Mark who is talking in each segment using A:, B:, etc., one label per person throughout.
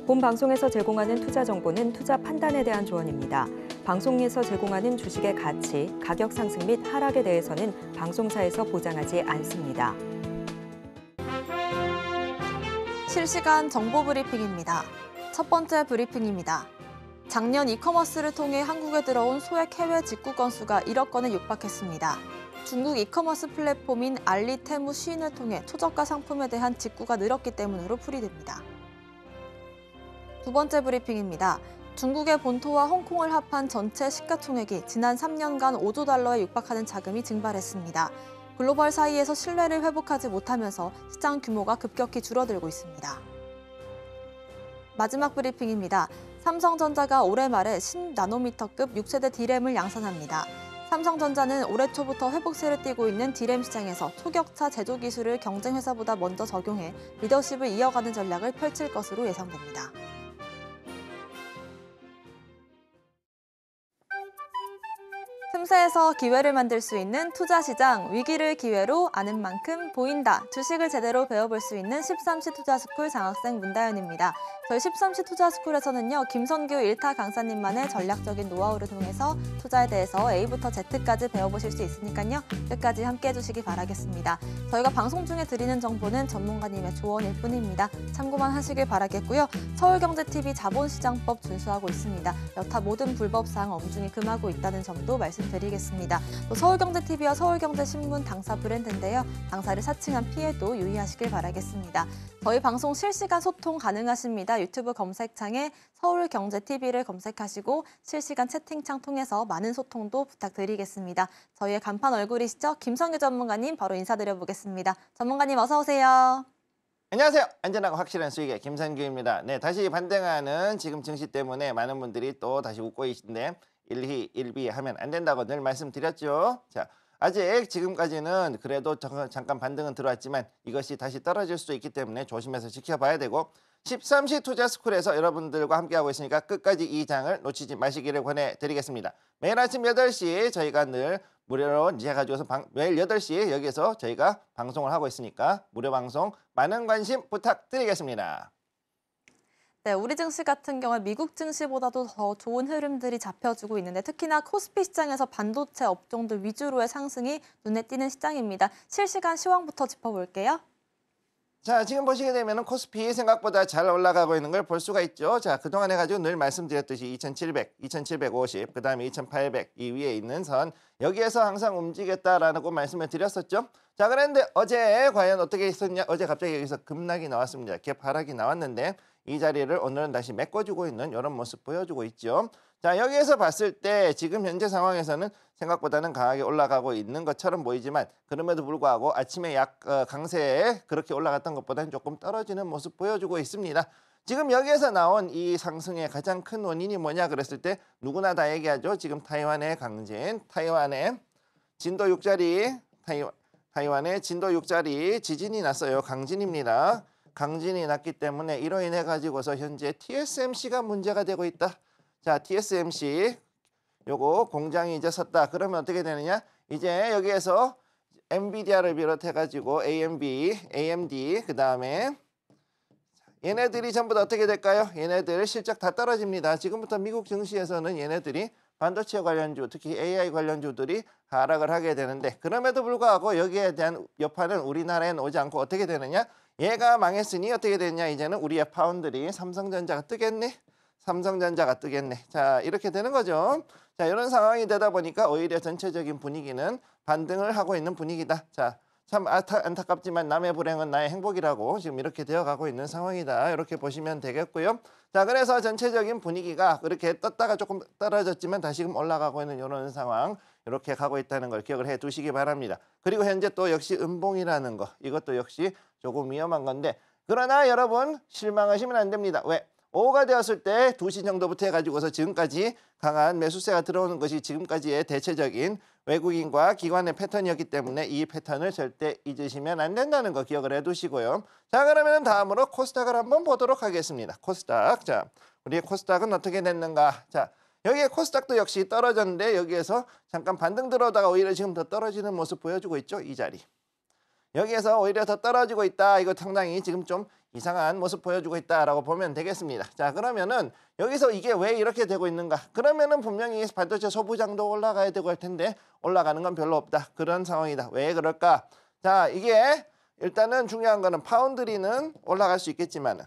A: 본 방송에서 제공하는 투자 정보는 투자 판단에 대한 조언입니다. 방송에서 제공하는 주식의 가치, 가격 상승 및 하락에 대해서는 방송사에서 보장하지 않습니다.
B: 실시간 정보 브리핑입니다. 첫 번째 브리핑입니다. 작년 이커머스를 통해 한국에 들어온 소액 해외 직구 건수가 1억 건에 육박했습니다. 중국 이커머스 플랫폼인 알리 테무 시인을 통해 초저가 상품에 대한 직구가 늘었기 때문으로 풀이됩니다. 두 번째 브리핑입니다. 중국의 본토와 홍콩을 합한 전체 시가총액이 지난 3년간 5조 달러에 육박하는 자금이 증발했습니다. 글로벌 사이에서 신뢰를 회복하지 못하면서 시장 규모가 급격히 줄어들고 있습니다. 마지막 브리핑입니다. 삼성전자가 올해 말에 10나노미터급 6세대 D램을 양산합니다. 삼성전자는 올해 초부터 회복세를 띠고 있는 D램 시장에서 초격차 제조 기술을 경쟁 회사보다 먼저 적용해 리더십을 이어가는 전략을 펼칠 것으로 예상됩니다. 틈새에서 기회를 만들 수 있는 투자시장, 위기를 기회로 아는 만큼 보인다. 주식을 제대로 배워볼 수 있는 13시 투자스쿨 장학생 문다연입니다. 저희 13시 투자스쿨에서는요, 김선규 1타 강사님만의 전략적인 노하우를 통해서 투자에 대해서 A부터 Z까지 배워보실 수 있으니까요, 끝까지 함께해 주시기 바라겠습니다. 저희가 방송 중에 드리는 정보는 전문가님의 조언일 뿐입니다. 참고만 하시길 바라겠고요. 서울경제TV 자본시장법 준수하고 있습니다. 여타 모든 불법사항 엄중히 금하고 있다는 점도 말씀드리겠습니다. 또 서울경제TV와 서울경제신문 당사 브랜드인데요. 당사를 사칭한 피해도 유의하시길 바라겠습니다. 저희 방송 실시간 소통 가능하십니다. 유튜브 검색창에 서울경제TV를 검색하시고 실시간 채팅창 통해서 많은 소통도 부탁드리겠습니다. 저희의 간판 얼굴이시죠? 김성규 전문가님 바로 인사드려보겠습니다. 전문가님 어서 오세요.
C: 안녕하세요. 안전하고 확실한 수익의 김선규입니다. 네, 다시 반등하는 지금 증시 때문에 많은 분들이 또 다시 웃고 계신데 일희 하면 안 된다고 늘 말씀드렸죠. 자, 아직 지금까지는 그래도 잠깐 반등은 들어왔지만 이것이 다시 떨어질 수도 있기 때문에 조심해서 지켜봐야 되고 13시 투자스쿨에서 여러분들과 함께하고 있으니까 끝까지 이 장을 놓치지 마시기를 권해드리겠습니다. 매일 아침 8시 저희가 늘 무료로 해가지고서 매일 8시에 여기에서 저희가 방송을 하고 있으니까 무료 방송 많은 관심 부탁드리겠습니다.
B: 네, 우리 증시 같은 경우에 미국 증시보다도 더 좋은 흐름들이 잡혀주고 있는데 특히나 코스피 시장에서 반도체 업종들 위주로의 상승이 눈에 띄는 시장입니다. 실시간 시황부터 짚어볼게요.
C: 자, 지금 보시게 되면 코스피 생각보다 잘 올라가고 있는 걸 볼 수가 있죠. 자, 그동안 해가지고 늘 말씀드렸듯이 2700, 2750, 그 다음에 2800 이 위에 있는 선 여기에서 항상 움직였다라고 말씀을 드렸었죠. 자, 그런데 어제 과연 어떻게 있었냐? 어제 갑자기 여기서 급락이 나왔습니다. 갭하락이 나왔는데 이 자리를 오늘은 다시 메꿔주고 있는 이런 모습 보여주고 있죠. 자, 여기에서 봤을 때 지금 현재 상황에서는 생각보다는 강하게 올라가고 있는 것처럼 보이지만 그럼에도 불구하고 아침에 강세에 그렇게 올라갔던 것보다는 조금 떨어지는 모습 보여주고 있습니다. 지금 여기에서 나온 이 상승의 가장 큰 원인이 뭐냐 그랬을 때 누구나 다 얘기하죠. 지금 타이완의 강진, 타이완의 진도 6자리, 타이완의 진도 6자리 지진이 났어요. 강진입니다. 강진이 났기 때문에 이로 인해 가지고서 현재 TSMC가 문제가 되고 있다. 자, TSMC 요거 공장이 이제 섰다. 그러면 어떻게 되느냐? 이제 여기에서 엔비디아를 비롯해 가지고 AMD 그다음에 얘네들이 전부 다 어떻게 될까요? 얘네들 실적 다 떨어집니다. 지금부터 미국 증시에서는 얘네들이 반도체 관련주, 특히 AI 관련주들이 하락을 하게 되는데 그럼에도 불구하고 여기에 대한 여파는 우리나라에는 오지 않고 어떻게 되느냐? 얘가 망했으니 어떻게 되냐? 이제는 우리의 파운드리 삼성전자가 뜨겠네. 삼성전자가 뜨겠네. 자, 이렇게 되는 거죠. 자, 이런 상황이 되다 보니까 오히려 전체적인 분위기는 반등을 하고 있는 분위기다. 자, 참 안타깝지만 남의 불행은 나의 행복이라고 지금 이렇게 되어가고 있는 상황이다. 이렇게 보시면 되겠고요. 자, 그래서 전체적인 분위기가 그렇게 떴다가 조금 떨어졌지만 다시금 올라가고 있는 이런 상황 이렇게 가고 있다는 걸 기억을 해 두시기 바랍니다. 그리고 현재 또 역시 음봉이라는 거 이것도 역시 조금 위험한 건데 그러나 여러분 실망하시면 안 됩니다. 왜? 오후가 되었을 때 2시 정도부터 해가지고서 지금까지 강한 매수세가 들어오는 것이 지금까지의 대체적인 외국인과 기관의 패턴이었기 때문에 이 패턴을 절대 잊으시면 안 된다는 거 기억을 해두시고요. 자, 그러면 다음으로 코스닥을 한번 보도록 하겠습니다. 코스닥. 자, 우리의 코스닥은 어떻게 됐는가? 자, 여기에 코스닥도 역시 떨어졌는데 여기에서 잠깐 반등 들어오다가 오히려 지금 더 떨어지는 모습 보여주고 있죠. 이 자리. 여기에서 오히려 더 떨어지고 있다. 이거 상당히 지금 좀 이상한 모습 보여주고 있다라고 보면 되겠습니다. 자, 그러면은 여기서 이게 왜 이렇게 되고 있는가? 그러면은 분명히 반도체 소부장도 올라가야 되고 할 텐데 올라가는 건 별로 없다. 그런 상황이다. 왜 그럴까? 자, 이게 일단은 중요한 거는 파운드리는 올라갈 수 있겠지만은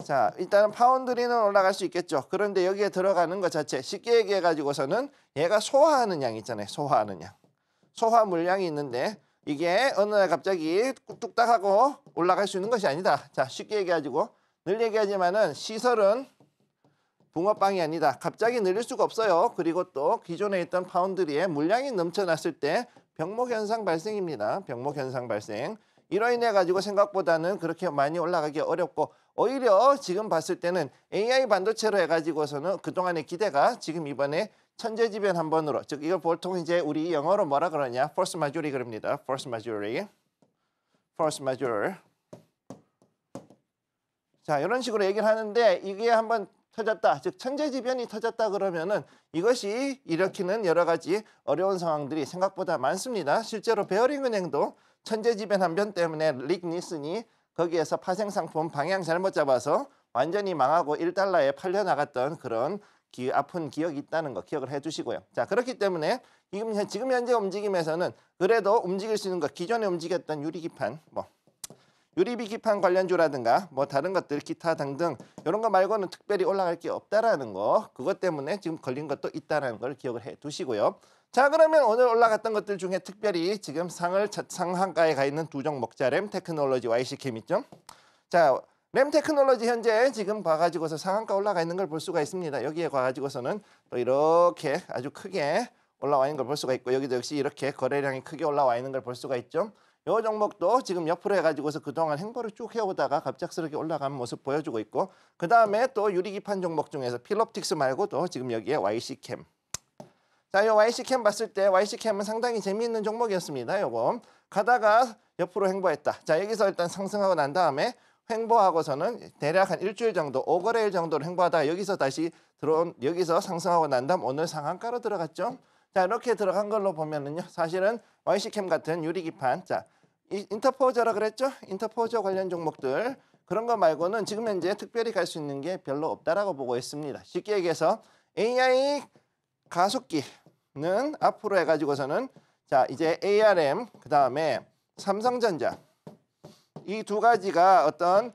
C: 자, 일단은 파운드리는 올라갈 수 있겠죠. 그런데 여기에 들어가는 것 자체 쉽게 얘기해 가지고서는 얘가 소화하는 양 있잖아요. 소화하는 양. 소화 물량이 있는데 이게 어느 날 갑자기 뚝딱 하고 올라갈 수 있는 것이 아니다. 자, 쉽게 얘기해가지고 늘 얘기하지만은 시설은 붕어빵이 아니다. 갑자기 늘릴 수가 없어요. 그리고 또 기존에 있던 파운드리에 물량이 넘쳐났을 때 병목 현상 발생입니다. 병목 현상 발생. 이로 인해 가지고 생각보다는 그렇게 많이 올라가기 어렵고 오히려 지금 봤을 때는 AI 반도체로 해가지고서는 그동안의 기대가 지금 이번에 천재지변 한 번으로, 즉 이걸 보통 이제 우리 영어로 뭐라 그러냐, force majeure 그럽니다. force majeure. 자, 이런 식으로 얘기를 하는데 이게 한번 터졌다, 즉 천재지변이 터졌다 그러면은 이것이 일으키는 여러 가지 어려운 상황들이 생각보다 많습니다. 실제로 베어링 은행도 천재지변 한 번 때문에 릭 니슨이 거기에서 파생 상품 방향 잘못 잡아서 완전히 망하고 1달러에 팔려 나갔던 그런 아픈 기억이 있다는 거 기억을 해주시고요. 자, 그렇기 때문에 지금 현재 움직임에서는 그래도 움직일 수 있는 것, 기존에 움직였던 유리기판, 유리기판 관련주라든가 다른 것들 기타 등등 이런 거 말고는 특별히 올라갈 게 없다라는 거, 그것 때문에 지금 걸린 것도 있다는 걸 기억을 해두시고요. 자, 그러면 오늘 올라갔던 것들 중에 특별히 지금 상한가에 가 있는 두 종목, 자, 램테크놀로지, YC캠 있죠. 자, 램테크놀로지 현재 지금 봐가지고서 상한가 올라가 있는 걸 볼 수가 있습니다. 여기에 가가지고서는 또 이렇게 아주 크게 올라와 있는 걸 볼 수가 있고, 여기도 역시 이렇게 거래량이 크게 올라와 있는 걸 볼 수가 있죠. 이 종목도 지금 옆으로 해가지고서 그동안 행보를 쭉 해오다가 갑작스럽게 올라가는 모습 보여주고 있고, 그 다음에 또 유리기판 종목 중에서 필옵틱스 말고도 지금 여기에 YC캠. 자, 이 YC캠 봤을 때 YC캠은 상당히 재미있는 종목이었습니다. 요거 가다가 옆으로 행보했다. 자, 여기서 일단 상승하고 난 다음에 횡보하고서는 대략 한 일주일 정도, 5거래일 정도로 횡보하다가 여기서 다시 여기서 상승하고 난 다음 오늘 상한가로 들어갔죠. 자, 이렇게 들어간 걸로 보면은요, 사실은 YC캠 같은 유리기판, 자, 인터포저라 그랬죠? 인터포저 관련 종목들 그런 거 말고는 지금 현재 특별히 갈 수 있는 게 별로 없다라고 보고 있습니다. 쉽게 얘기해서 AI 가속기는 앞으로 해가지고서는 자, 이제 ARM 그 다음에 삼성전자 이 두 가지가 어떤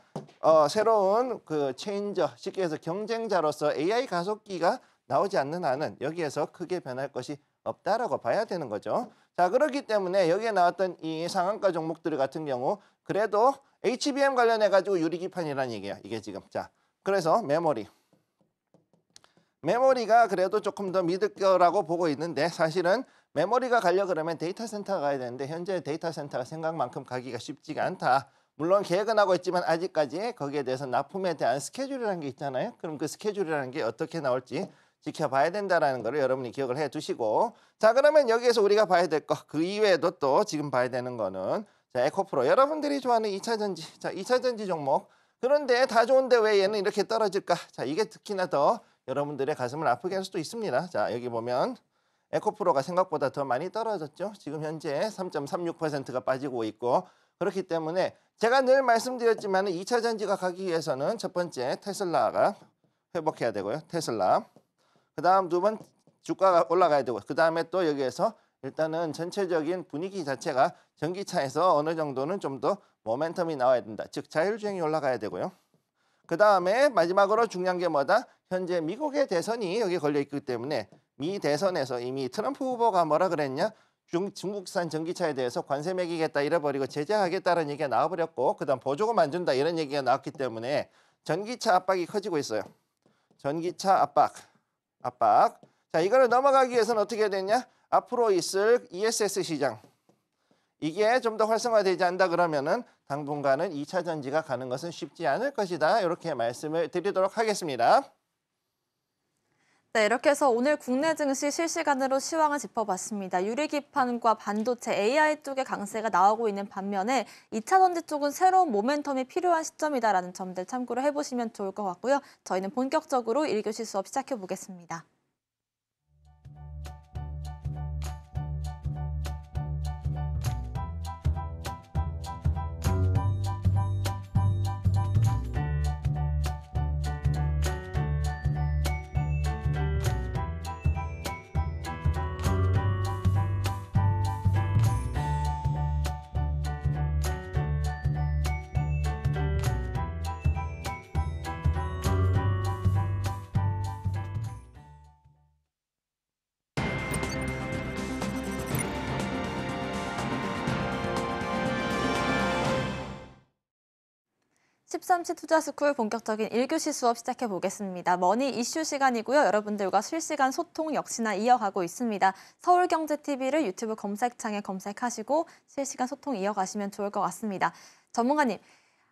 C: 새로운 그 체인저, 쉽게 해서 경쟁자로서 AI 가속기가 나오지 않는 한은 여기에서 크게 변할 것이 없다라고 봐야 되는 거죠. 자, 그렇기 때문에 여기에 나왔던 이 상한가 종목들 같은 경우 그래도 HBM 관련해 가지고 유리기판이라는 얘기야. 이게 지금. 자, 그래서 메모리가 그래도 조금 더 믿을 거라고 보고 있는데, 사실은 메모리가 가려고 그러면 데이터 센터가 가야 되는데 현재 데이터 센터가 생각만큼 가기가 쉽지가 않다. 물론 계획은 하고 있지만 아직까지 거기에 대해서 납품에 대한 스케줄이라는 게 있잖아요. 그럼 그 스케줄이라는 게 어떻게 나올지 지켜봐야 된다는 거를 여러분이 기억을 해두시고, 자, 그러면 여기에서 우리가 봐야 될 거, 그 이외에도 또 지금 봐야 되는 거는 자, 에코프로, 여러분들이 좋아하는 2차전지, 자, 2차전지 종목. 그런데 다 좋은데 왜 얘는 이렇게 떨어질까? 자, 이게 특히나 더 여러분들의 가슴을 아프게 할 수도 있습니다. 자, 여기 보면 에코프로가 생각보다 더 많이 떨어졌죠. 지금 현재 3.36%가 빠지고 있고, 그렇기 때문에 제가 늘 말씀드렸지만 2차 전지가 가기 위해서는 첫 번째 테슬라가 회복해야 되고요. 테슬라. 그 다음 두 번 주가가 올라가야 되고, 그 다음에 또 여기에서 일단은 전체적인 분위기 자체가 전기차에서 어느 정도는 좀 더 모멘텀이 나와야 된다. 즉 자율주행이 올라가야 되고요. 그 다음에 마지막으로 중요한 게 뭐다? 현재 미국의 대선이 여기 걸려 있기 때문에 미 대선에서 이미 트럼프 후보가 뭐라 그랬냐? 중국산 전기차에 대해서 관세 매기겠다 이래버리고 제재하겠다는 얘기가 나와버렸고, 그 다음 보조금 안 준다 이런 얘기가 나왔기 때문에 전기차 압박이 커지고 있어요. 전기차 압박. 자, 이거를 넘어가기 위해서는 어떻게 해야 되냐? 앞으로 있을 ESS 시장. 이게 좀 더 활성화되지 않는다 그러면은 당분간은 2차 전지가 가는 것은 쉽지 않을 것이다. 이렇게 말씀을 드리도록 하겠습니다.
B: 네, 이렇게 해서 오늘 국내 증시 실시간으로 시황을 짚어봤습니다. 유리기판과 반도체, AI 쪽의 강세가 나오고 있는 반면에 2차 전지 쪽은 새로운 모멘텀이 필요한 시점이다라는 점들 참고를 해보시면 좋을 것 같고요. 저희는 본격적으로 1교시 수업 시작해보겠습니다. 13시 투자스쿨 본격적인 1교시 수업 시작해 보겠습니다. 머니 이슈 시간이고요. 여러분들과 실시간 소통 역시나 이어가고 있습니다. 서울경제TV를 유튜브 검색창에 검색하시고 실시간 소통 이어가시면 좋을 것 같습니다. 전문가님,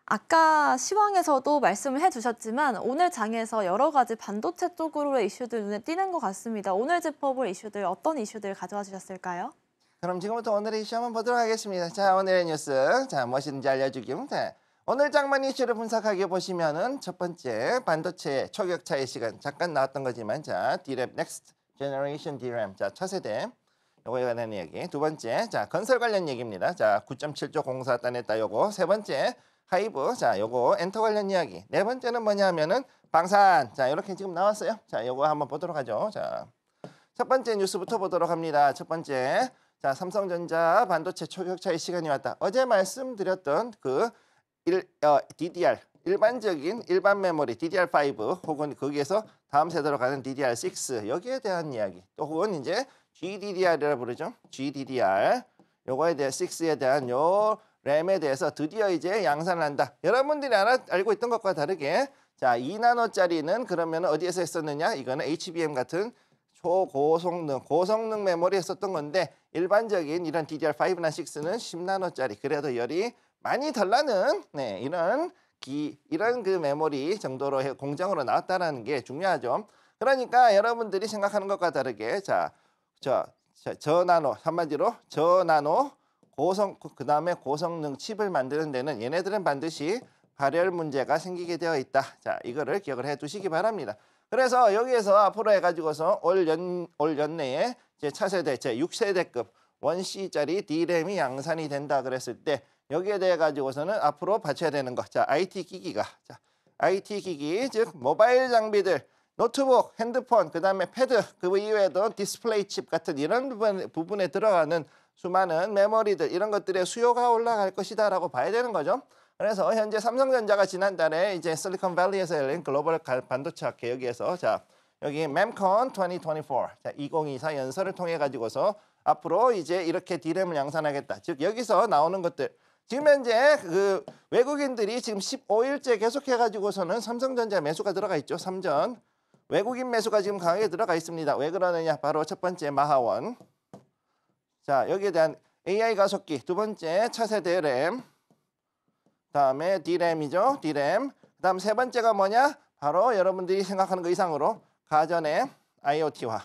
B: 아까 시황에서도 말씀을 해주셨지만 오늘 장에서 여러 가지 반도체 쪽으로의 이슈들 눈에 띄는 것 같습니다. 오늘 짚어볼 이슈들, 어떤 이슈들 가져와 주셨을까요?
C: 그럼 지금부터 오늘의 이슈 한번 보도록 하겠습니다. 자, 오늘의 뉴스. 자, 무엇인지 알려주기면 돼. 오늘 장만 이슈를 분석하게 보시면은 첫 번째 반도체 초격차의 시간 잠깐 나왔던 거지만 자, DRAM Next Generation DRAM 자, 차세대 요거에 관한 얘기. 두 번째 자, 건설 관련 얘기입니다. 자, 9.7조 공사 따냈다 요거. 세 번째 하이브 자, 요거 엔터 관련 이야기. 네 번째는 뭐냐 하면은 방산. 자, 이렇게 지금 나왔어요. 자, 요거 한번 보도록 하죠. 자, 첫 번째 뉴스부터 보도록 합니다. 첫 번째 자, 삼성전자 반도체 초격차의 시간이 왔다. 어제 말씀드렸던 그 DDR 일반 메모리 DDR5 혹은 거기에서 다음 세대로 가는 DDR6 여기에 대한 이야기 또 혹은 이제 GDDR이라 부르죠. GDDR 요거에 대해 6에 대한 요 램에 대해서 드디어 이제 양산을 한다. 여러분들이 알고 있던 것과 다르게 자 2나노짜리는 그러면 어디에서 했었느냐? 이거는 HBM 같은 고성능 메모리에 썼던 건데 일반적인 이런 DDR5나 6는 10나노짜리 그래도 열이 많이 덜 나는 이런 그 메모리 정도로 공정으로 나왔다는 게 중요하죠. 그러니까 여러분들이 생각하는 것과 다르게 저나노 한마디로 저나노 그다음에 고성능 칩을 만드는 데는 얘네들은 반드시 발열 문제가 생기게 되어 있다. 자, 이거를 기억을 해 두시기 바랍니다. 그래서 여기에서 앞으로 해가지고서 올 연내에 제 차세대 제 6세대급 1C짜리 D램이 양산이 된다 그랬을 때 여기에 대해 가지고서는 앞으로 받쳐야 되는 것. 자, IT 기기가. 자, IT 기기 즉 모바일 장비들, 노트북, 핸드폰, 그다음에 패드, 그 이외에도 디스플레이 칩 같은 이런 부분에 들어가는 수많은 메모리들 이런 것들의 수요가 올라갈 것이다라고 봐야 되는 거죠. 그래서 현재 삼성전자가 지난달에 이제 실리콘밸리에서 열린 글로벌 반도체 학회 여기에서 자, 여기 멤콘 2024 자, 2024 연설을 통해 가지고서 앞으로 이제 이렇게 D램을 양산하겠다. 즉 여기서 나오는 것들 지금 현재 그 외국인들이 지금 15일째 계속해 가지고서는 삼성전자 매수가 들어가 있죠. 삼전 외국인 매수가 지금 강하게 들어가 있습니다. 왜 그러느냐? 바로 첫 번째 마하원. 자, 여기에 대한 AI 가속기, 두 번째 차세대 램, 다음에 D램이죠. D램. 그다음 세 번째가 뭐냐? 바로 여러분들이 생각하는 것 이상으로 가전의 IoT화.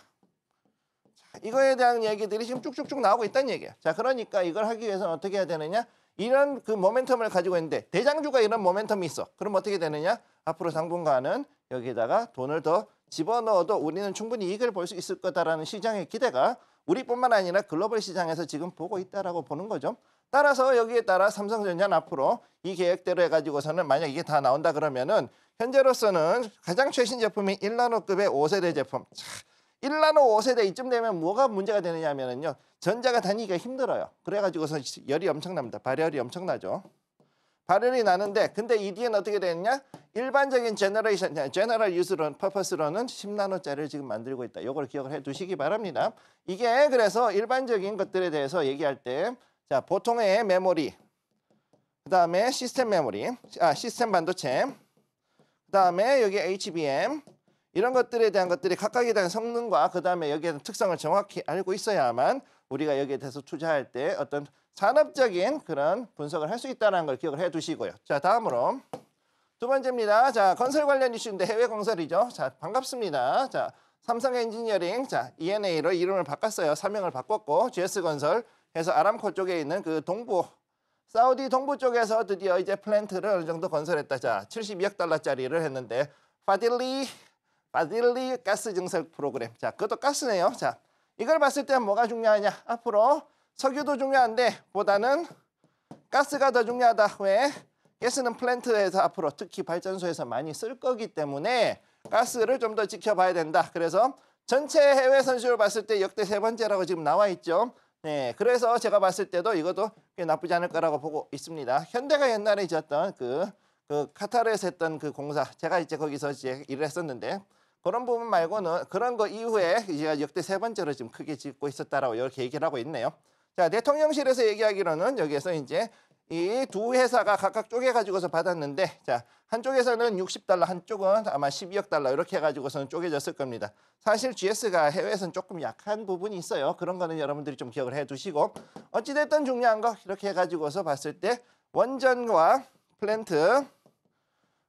C: 이거에 대한 얘기들이 지금 쭉쭉쭉 나오고 있다는 얘기예요. 자, 그러니까 이걸 하기 위해서는 어떻게 해야 되느냐? 이런 그 모멘텀을 가지고 있는데 대장주가 이런 모멘텀이 있어. 그럼 어떻게 되느냐? 앞으로 당분간은 여기에다가 돈을 더 집어넣어도 우리는 충분히 이익을 볼 수 있을 거다라는 시장의 기대가 우리뿐만 아니라 글로벌 시장에서 지금 보고 있다라고 보는 거죠. 따라서 여기에 따라 삼성전자는 앞으로 이 계획대로 해가지고서는 만약 이게 다 나온다 그러면은 현재로서는 가장 최신 제품이 1나노급의 5세대 제품. 1나노 5세대 이쯤 되면 뭐가 문제가 되느냐 하면은요. 전자가 다니기가 힘들어요. 그래가지고서 열이 엄청납니다. 발열이 엄청나죠. 발열이 나는데 근데 이 뒤에는 어떻게 되느냐? 일반적인 제너럴 유스로 퍼포스로는 10나노짜리를 지금 만들고 있다. 이걸 기억을 해 두시기 바랍니다. 이게 그래서 일반적인 것들에 대해서 얘기할 때 자, 보통의 메모리 그다음에 시스템 메모리, 시스템 반도체 그다음에 여기 HBM 이런 것들에 대한 것들이 각각에 대한 성능과 그다음에 여기에 대한 특성을 정확히 알고 있어야만 우리가 여기에 대해서 투자할 때 어떤 산업적인 그런 분석을 할 수 있다는 걸 기억을 해 두시고요. 자, 다음으로 두 번째입니다. 자, 건설 관련 이슈인데 해외 건설이죠. 자, 반갑습니다. 자, 삼성 엔지니어링 자, ENA로 이름을 바꿨어요. 사명을 바꿨고 GS건설 해서 아람코 쪽에 있는 그 동부 사우디 동부 쪽에서 드디어 이제 플랜트를 어느 정도 건설했다. 자, 72억 달러짜리를 했는데 파딜리 가스 증설 프로그램. 자, 그것도 가스네요. 자, 이걸 봤을 때 뭐가 중요하냐? 앞으로 석유도 중요한데 보다는 가스가 더 중요하다. 왜? 가스는 플랜트에서 앞으로 특히 발전소에서 많이 쓸 거기 때문에 가스를 좀 더 지켜봐야 된다. 그래서 전체 해외 선수를 봤을 때 역대 세 번째라고 지금 나와 있죠. 네, 그래서 제가 봤을 때도 이것도 꽤 나쁘지 않을 거라고 보고 있습니다. 현대가 옛날에 있었던 그 카타르에서 했던 그 공사, 제가 이제 거기서 이제 일을 했었는데 그런 부분 말고는 그런 거 이후에 이제 역대 세 번째로 지금 크게 짓고 있었다라고 이렇게 얘기를 하고 있네요. 자, 대통령실에서 얘기하기로는 여기에서 이제 이 두 회사가 각각 쪼개가지고서 받았는데 자 한쪽에서는 60달러, 한쪽은 아마 12억 달러 이렇게 해가지고서는 쪼개졌을 겁니다. 사실 GS가 해외에서는 조금 약한 부분이 있어요. 그런 거는 여러분들이 좀 기억을 해두시고 어찌됐든 중요한 거 이렇게 해가지고서 봤을 때 원전과 플랜트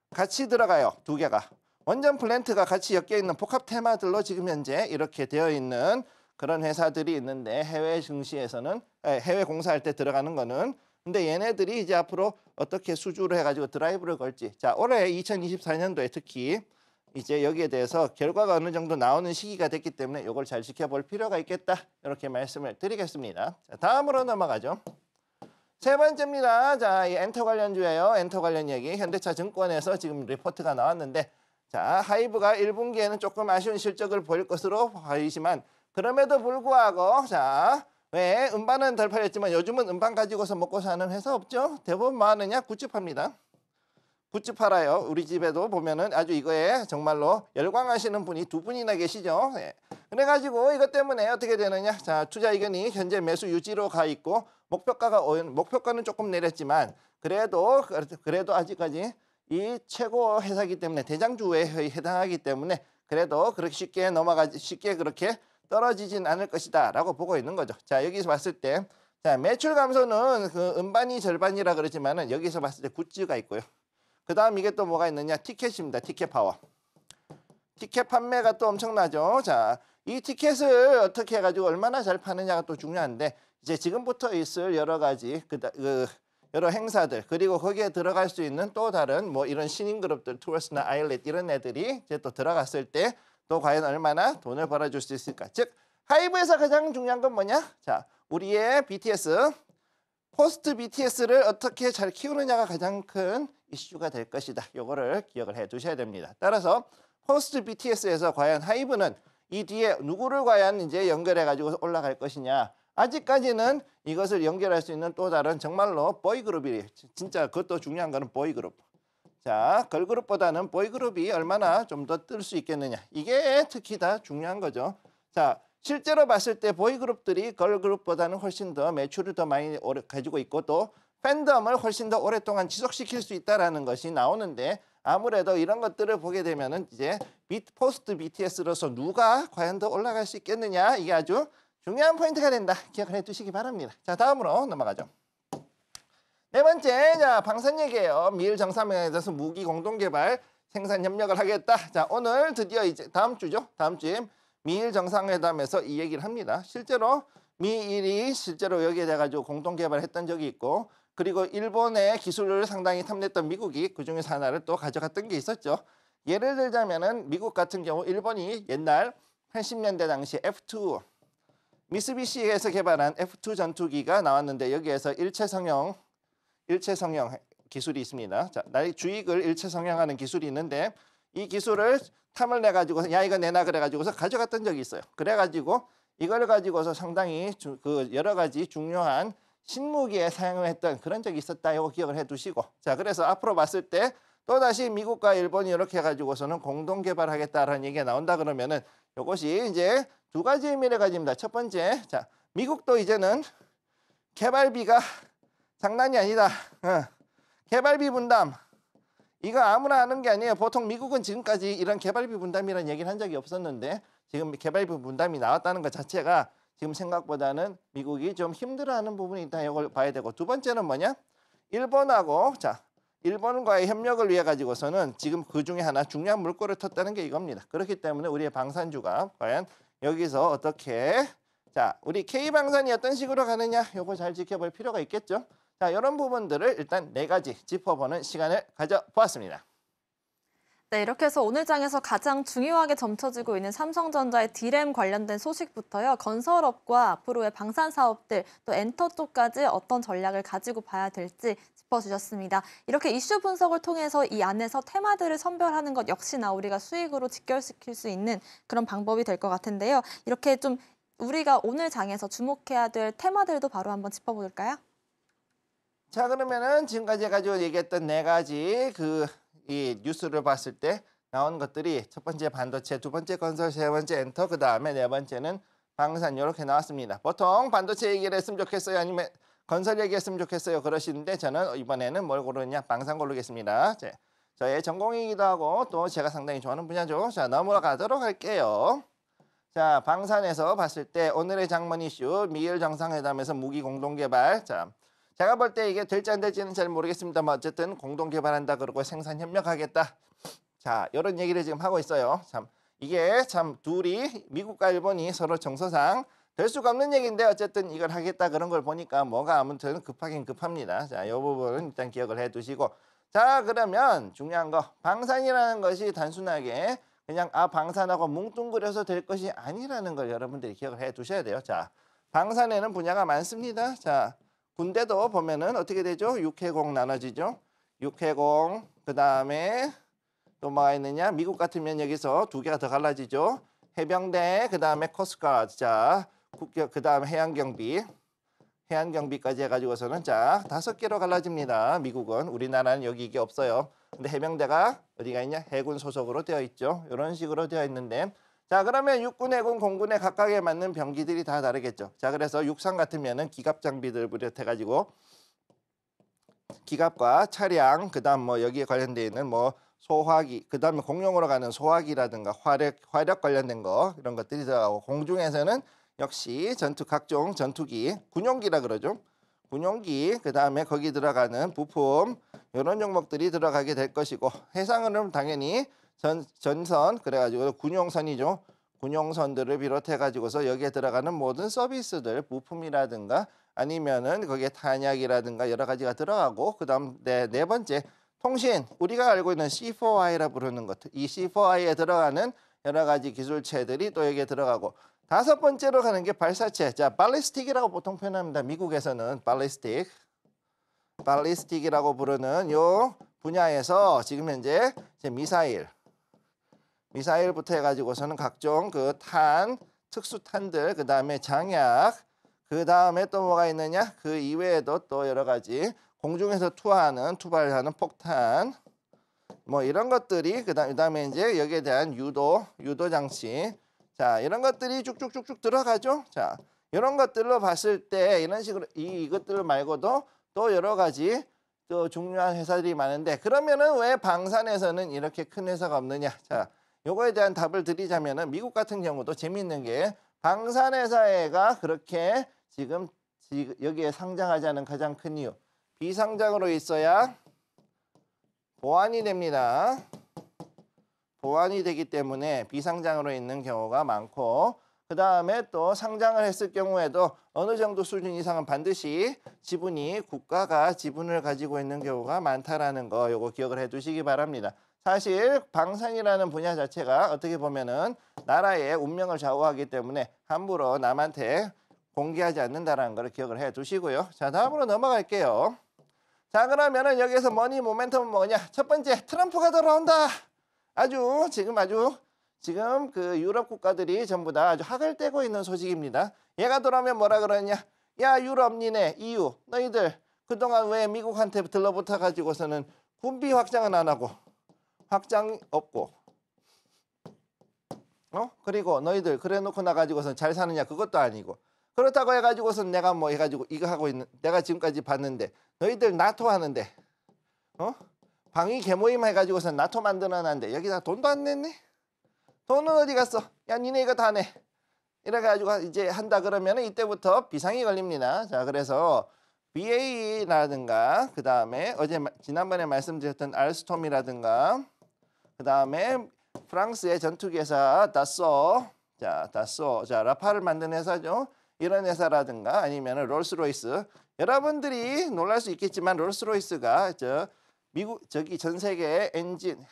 C: 같이 들어가요. 두 개가. 원전 플랜트가 같이 엮여 있는 복합 테마들로 지금 현재 이렇게 되어 있는 그런 회사들이 있는데 해외 증시에서는 해외 공사할 때 들어가는 거는 근데 얘네들이 이제 앞으로 어떻게 수주를 해가지고 드라이브를 걸지. 자, 올해 2024년도에 특히 이제 여기에 대해서 결과가 어느 정도 나오는 시기가 됐기 때문에 이걸 잘 지켜볼 필요가 있겠다. 이렇게 말씀을 드리겠습니다. 자, 다음으로 넘어가죠. 세 번째입니다. 자, 이 엔터 관련주예요. 엔터 관련 얘기. 현대차 증권에서 지금 리포트가 나왔는데 자, 하이브가 1분기에는 조금 아쉬운 실적을 보일 것으로 보이지만 그럼에도 불구하고 자, 왜 음반은 덜 팔렸지만 요즘은 음반 가지고서 먹고 사는 회사 없죠? 대부분 뭐 하느냐? 굿즈 팝니다. 굿즈 팔아요. 우리 집에도 보면은 아주 이거에 정말로 열광하시는 분이 두 분이나 계시죠. 네. 그래가지고 이것 때문에 어떻게 되느냐? 자, 투자 의견이 현재 매수 유지로 가 있고 목표가는 조금 내렸지만 그래도 아직까지 이 최고 회사이기 때문에 대장주에 해당하기 때문에 그래도 그렇게 쉽게 그렇게 떨어지진 않을 것이다라고 보고 있는 거죠. 자, 여기서 봤을 때 자, 매출 감소는 그 음반이 절반이라 그러지만은 여기서 봤을 때 굿즈가 있고요. 그다음 이게 또 뭐가 있느냐? 티켓입니다. 티켓 파워. 티켓 판매가 또 엄청나죠. 자, 이 티켓을 어떻게 해가지고 얼마나 잘 파느냐가 또 중요한데 이제 지금부터 있을 여러 가지 여러 행사들 그리고 거기에 들어갈 수 있는 또 다른 뭐 이런 신인 그룹들 투어스나 아일렛 이런 애들이 이제 또 들어갔을 때 또 과연 얼마나 돈을 벌어줄 수 있을까? 즉 하이브에서 가장 중요한 건 뭐냐? 자, 우리의 BTS 포스트 BTS를 어떻게 잘 키우느냐가 가장 큰 이슈가 될 것이다. 요거를 기억을 해 두셔야 됩니다. 따라서 포스트 BTS에서 과연 하이브는 이 뒤에 누구를 과연 이제 연결해 가지고 올라갈 것이냐? 아직까지는 이것을 연결할 수 있는 또 다른 정말로 보이그룹이 진짜 그것도 중요한 거는 보이그룹. 자, 걸그룹보다는 보이그룹이 얼마나 좀 더 뜰 수 있겠느냐. 이게 특히 다 중요한 거죠. 자, 실제로 봤을 때 보이그룹들이 걸그룹보다는 훨씬 더 매출을 더 많이 가지고 있고 또 팬덤을 훨씬 더 오랫동안 지속시킬 수 있다는 것이 나오는데 아무래도 이런 것들을 보게 되면은 이제 포스트 BTS로서 누가 과연 더 올라갈 수 있겠느냐 이게 아주 중요한 포인트가 된다. 기억을 해두시기 바랍니다. 자, 다음으로 넘어가죠. 네 번째, 자, 방산 얘기예요. 미일 정상회담에서 무기 공동 개발 생산 협력을 하겠다. 자, 오늘 드디어 이제 다음 주죠. 다음 주에 미일 정상회담에서 이 얘기를 합니다. 실제로 미일이 실제로 여기에 대해 가지고 공동 개발했던 적이 있고 그리고 일본의 기술을 상당히 탐냈던 미국이 그중에서 하나를 또 가져갔던 게 있었죠. 예를 들자면은 미국 같은 경우 일본이 옛날 80년대 당시 F2 미쓰비시에서 개발한 F2 전투기가 나왔는데 여기에서 일체 성형 기술이 있습니다. 자, 주익을 일체 성형하는 기술이 있는데 이 기술을 탐을 내 가지고서 야 이거 내놔 그래 가지고서 가져갔던 적이 있어요. 그래 가지고 이걸 가지고서 상당히 여러 가지 중요한 신무기에 사용을 했던 그런 적이 있었다. 이거 기억을 해 두시고. 자, 그래서 앞으로 봤을 때 또다시 미국과 일본이 이렇게 해 가지고서는 공동 개발하겠다라는 얘기가 나온다 그러면은 이것이 이제 두 가지 의미를 가집니다. 첫 번째, 자, 미국도 이제는 개발비가 장난이 아니다. 개발비 분담. 이거 아무나 하는 게 아니에요. 보통 미국은 지금까지 이런 개발비 분담이라는 얘기를 한 적이 없었는데 지금 개발비 분담이 나왔다는 것 자체가 지금 생각보다는 미국이 좀 힘들어하는 부분이 있다. 이걸 봐야 되고 두 번째는 뭐냐? 일본하고 일본과의 협력을 위해 가지고서는 지금 그 중에 하나 중요한 물꼬를 텄다는 게 이겁니다. 그렇기 때문에 우리의 방산주가 과연 여기서 어떻게 우리 K방산이 어떤 식으로 가느냐 요거 잘 지켜볼 필요가 있겠죠. 자, 이런 부분들을 일단 4가지 짚어보는 시간을 가져보았습니다.
B: 네, 이렇게 해서 오늘 장에서 가장 중요하게 점쳐지고 있는 삼성전자의 D램 관련된 소식부터요. 건설업과 앞으로의 방산 사업들, 또 엔터 쪽까지 어떤 전략을 가지고 봐야 될지 짚어주셨습니다. 이렇게 이슈 분석을 통해서 이 안에서 테마들을 선별하는 것 역시나 우리가 수익으로 직결시킬 수 있는 그런 방법이 될 것 같은데요. 이렇게 좀 우리가 오늘 장에서 주목해야 될 테마들도 바로 한번 짚어볼까요?
C: 자, 그러면은 지금까지 가지고 얘기했던 4가지 이 뉴스를 봤을 때 나온 것들이 첫 번째 반도체, 두 번째 건설, 세 번째 엔터, 그 다음에 네 번째는 방산 이렇게 나왔습니다. 보통 반도체 얘기를 했으면 좋겠어요? 아니면 건설 얘기했으면 좋겠어요. 그러시는데 저는 이번에는 뭘 고르냐? 방산 고르겠습니다. 저의 전공이기도 하고 또 제가 상당히 좋아하는 분야죠. 자, 넘어가도록 할게요. 자, 방산에서 봤을 때 오늘의 장문 이슈 미일 정상회담에서 무기 공동 개발. 자, 제가 볼 때 이게 될지 안 될지는 잘 모르겠습니다만 어쨌든 공동 개발한다 그러고 생산 협력하겠다. 자, 이런 얘기를 지금 하고 있어요. 참 이게 참 둘이 미국과 일본이 서로 정서상 될 수가 없는 얘기인데 어쨌든 이걸 하겠다 그런 걸 보니까 뭐가 아무튼 급하긴 급합니다. 자, 이 부분은 일단 기억을 해 두시고. 자, 그러면 중요한 거 방산이라는 것이 단순하게 그냥 방산하고 뭉뚱그려서 될 것이 아니라는 걸 여러분들이 기억을 해 두셔야 돼요. 자, 방산에는 분야가 많습니다. 자, 군대도 보면은 어떻게 되죠? 육해공 나눠지죠. 육해공 그다음에 또 뭐가 있느냐? 미국 같으면 여기서 두 개가 더 갈라지죠. 해병대 그다음에 코스트가드. 자, 그다음 해안경비까지 해가지고서는 자 5개로 갈라집니다. 미국은. 우리나라는 여기 이게 없어요. 근데 해병대가 어디가 있냐? 해군 소속으로 되어 있죠. 이런 식으로 되어 있는데 자, 그러면 육군, 해군, 공군에 각각에 맞는 병기들이 다 다르겠죠. 자, 그래서 육상 같으면은 기갑 장비들 비롯해가지고 기갑과 차량, 그다음 뭐 여기에 관련되어 있는 뭐 소화기, 그다음에 공용으로 가는 소화기라든가 화력 관련된 거 이런 것들이 들어가고 공중에서는 역시 각종 전투기, 군용기라 그러죠. 군용기, 그다음에 거기 들어가는 부품 이런 종목들이 들어가게 될 것이고 해상은 당연히 전선 그래가지고 군용선이죠. 군용선들을 비롯해가지고서 여기에 들어가는 모든 서비스들 부품이라든가 아니면은 거기에 탄약이라든가 여러 가지가 들어가고 그다음 네 번째 통신 우리가 알고 있는 C4I라 부르는 것 이 C4I에 들어가는 여러 가지 기술체들이 또 여기에 들어가고 5번째로 가는 게 발사체. 자, 발리스틱이라고 보통 표현합니다. 미국에서는 발리스틱이라고 부르는 요 분야에서 지금 현재 미사일부터 해가지고서는 각종 그 특수탄들, 그 다음에 장약, 그 다음에 또 뭐가 있느냐? 그 이외에도 또 여러 가지 공중에서 투발하는 폭탄, 뭐 이런 것들이 그다음에 이제 여기에 대한 유도 장치. 자, 이런 것들이 쭉쭉쭉쭉 들어가죠. 자, 이런 것들로 봤을 때 이런 식으로 이것들 말고도 또 여러 가지 또 중요한 회사들이 많은데 그러면은 왜 방산에서는 이렇게 큰 회사가 없느냐? 자, 요거에 대한 답을 드리자면은 미국 같은 경우도 재미있는 게 방산회사가 그렇게 지금 여기에 상장하지 않은 가장 큰 이유 비상장으로 있어야 보완이 됩니다. 보완이 되기 때문에 비상장으로 있는 경우가 많고 그 다음에 또 상장을 했을 경우에도 어느 정도 수준 이상은 반드시 국가가 지분을 가지고 있는 경우가 많다라는 거 요거 기억을 해 두시기 바랍니다. 사실 방산이라는 분야 자체가 어떻게 보면은 나라의 운명을 좌우하기 때문에 함부로 남한테 공개하지 않는다라는 걸 기억을 해 두시고요. 자, 다음으로 넘어갈게요. 자, 그러면은 여기에서 머니 모멘텀은 뭐냐? 첫 번째, 트럼프가 돌아온다. 지금 그 유럽 국가들이 전부 다 아주 학을 떼고 있는 소식입니다. 얘가 돌아오면 뭐라 그러냐? 야, 유럽 니네 EU 너희들 그동안 왜 미국한테 들러붙어 가지고서는 군비 확장은 안 하고 확장 없고 그리고 너희들 그래 놓고 나가지고서는 잘 사느냐? 그것도 아니고 그렇다고 해가지고서는 내가 뭐 해가지고 이거 하고 있는 내가 지금까지 봤는데 너희들 나토 하는데 방위 개모임 해가지고서 나토 만들어놨는데 여기다 돈도 안 냈네? 돈은 어디 갔어? 야, 니네 이거 다 내. 이래가지고 이제 한다 그러면 이때부터 비상이 걸립니다. 자, 그래서 BA라든가 그 다음에 지난번에 말씀드렸던 알스톰이라든가 그 다음에 프랑스의 전투기회사 다쏘, 자 라파를 만든 회사죠. 이런 회사라든가 아니면 롤스로이스. 여러분들이 놀랄 수 있겠지만 롤스로이스가 전 세계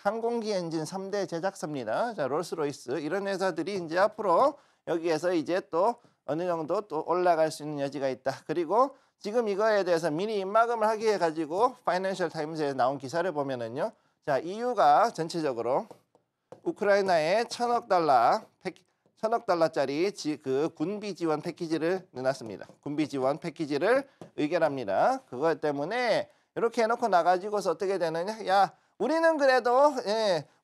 C: 항공기 엔진 3대 제작사입니다. 자, 롤스로이스 이런 회사들이 이제 앞으로 여기에서 이제 또 어느 정도 또 올라갈 수 있는 여지가 있다. 그리고 지금 이거에 대해서 미리 입막음을 하게 해가지고 파이낸셜 타임즈에 나온 기사를 보면은요. 자, EU가 전체적으로 우크라이나에 1,000억 달러짜리 그 군비 지원 패키지를 내놨습니다. 군비 지원 패키지를 의결합니다. 그것 때문에 이렇게 해놓고 나가지고서 어떻게 되느냐? 야, 우리는 그래도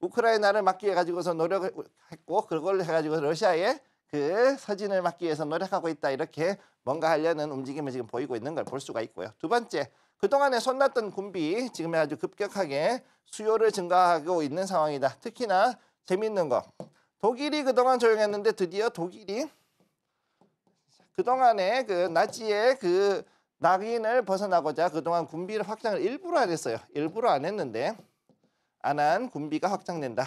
C: 우크라이나를 막기 위해 가지고서 노력을 했고 그걸 해가지고 러시아에 그 서진을 막기 위해서 노력하고 있다. 이렇게 뭔가 하려는 움직임을 지금 보이고 있는 걸 볼 수가 있고요. 두 번째, 그동안에 손났던 군비 지금 아주 급격하게 수요를 증가하고 있는 상황이다. 특히나 재밌는 거, 독일이 그동안 조용했는데 드디어 독일이 그동안에 그 나치의 그 낙인을 벗어나고자 그동안 군비를 확장을 일부러 안 했어요. 일부러 안 했는데 안 한 군비가 확장된다.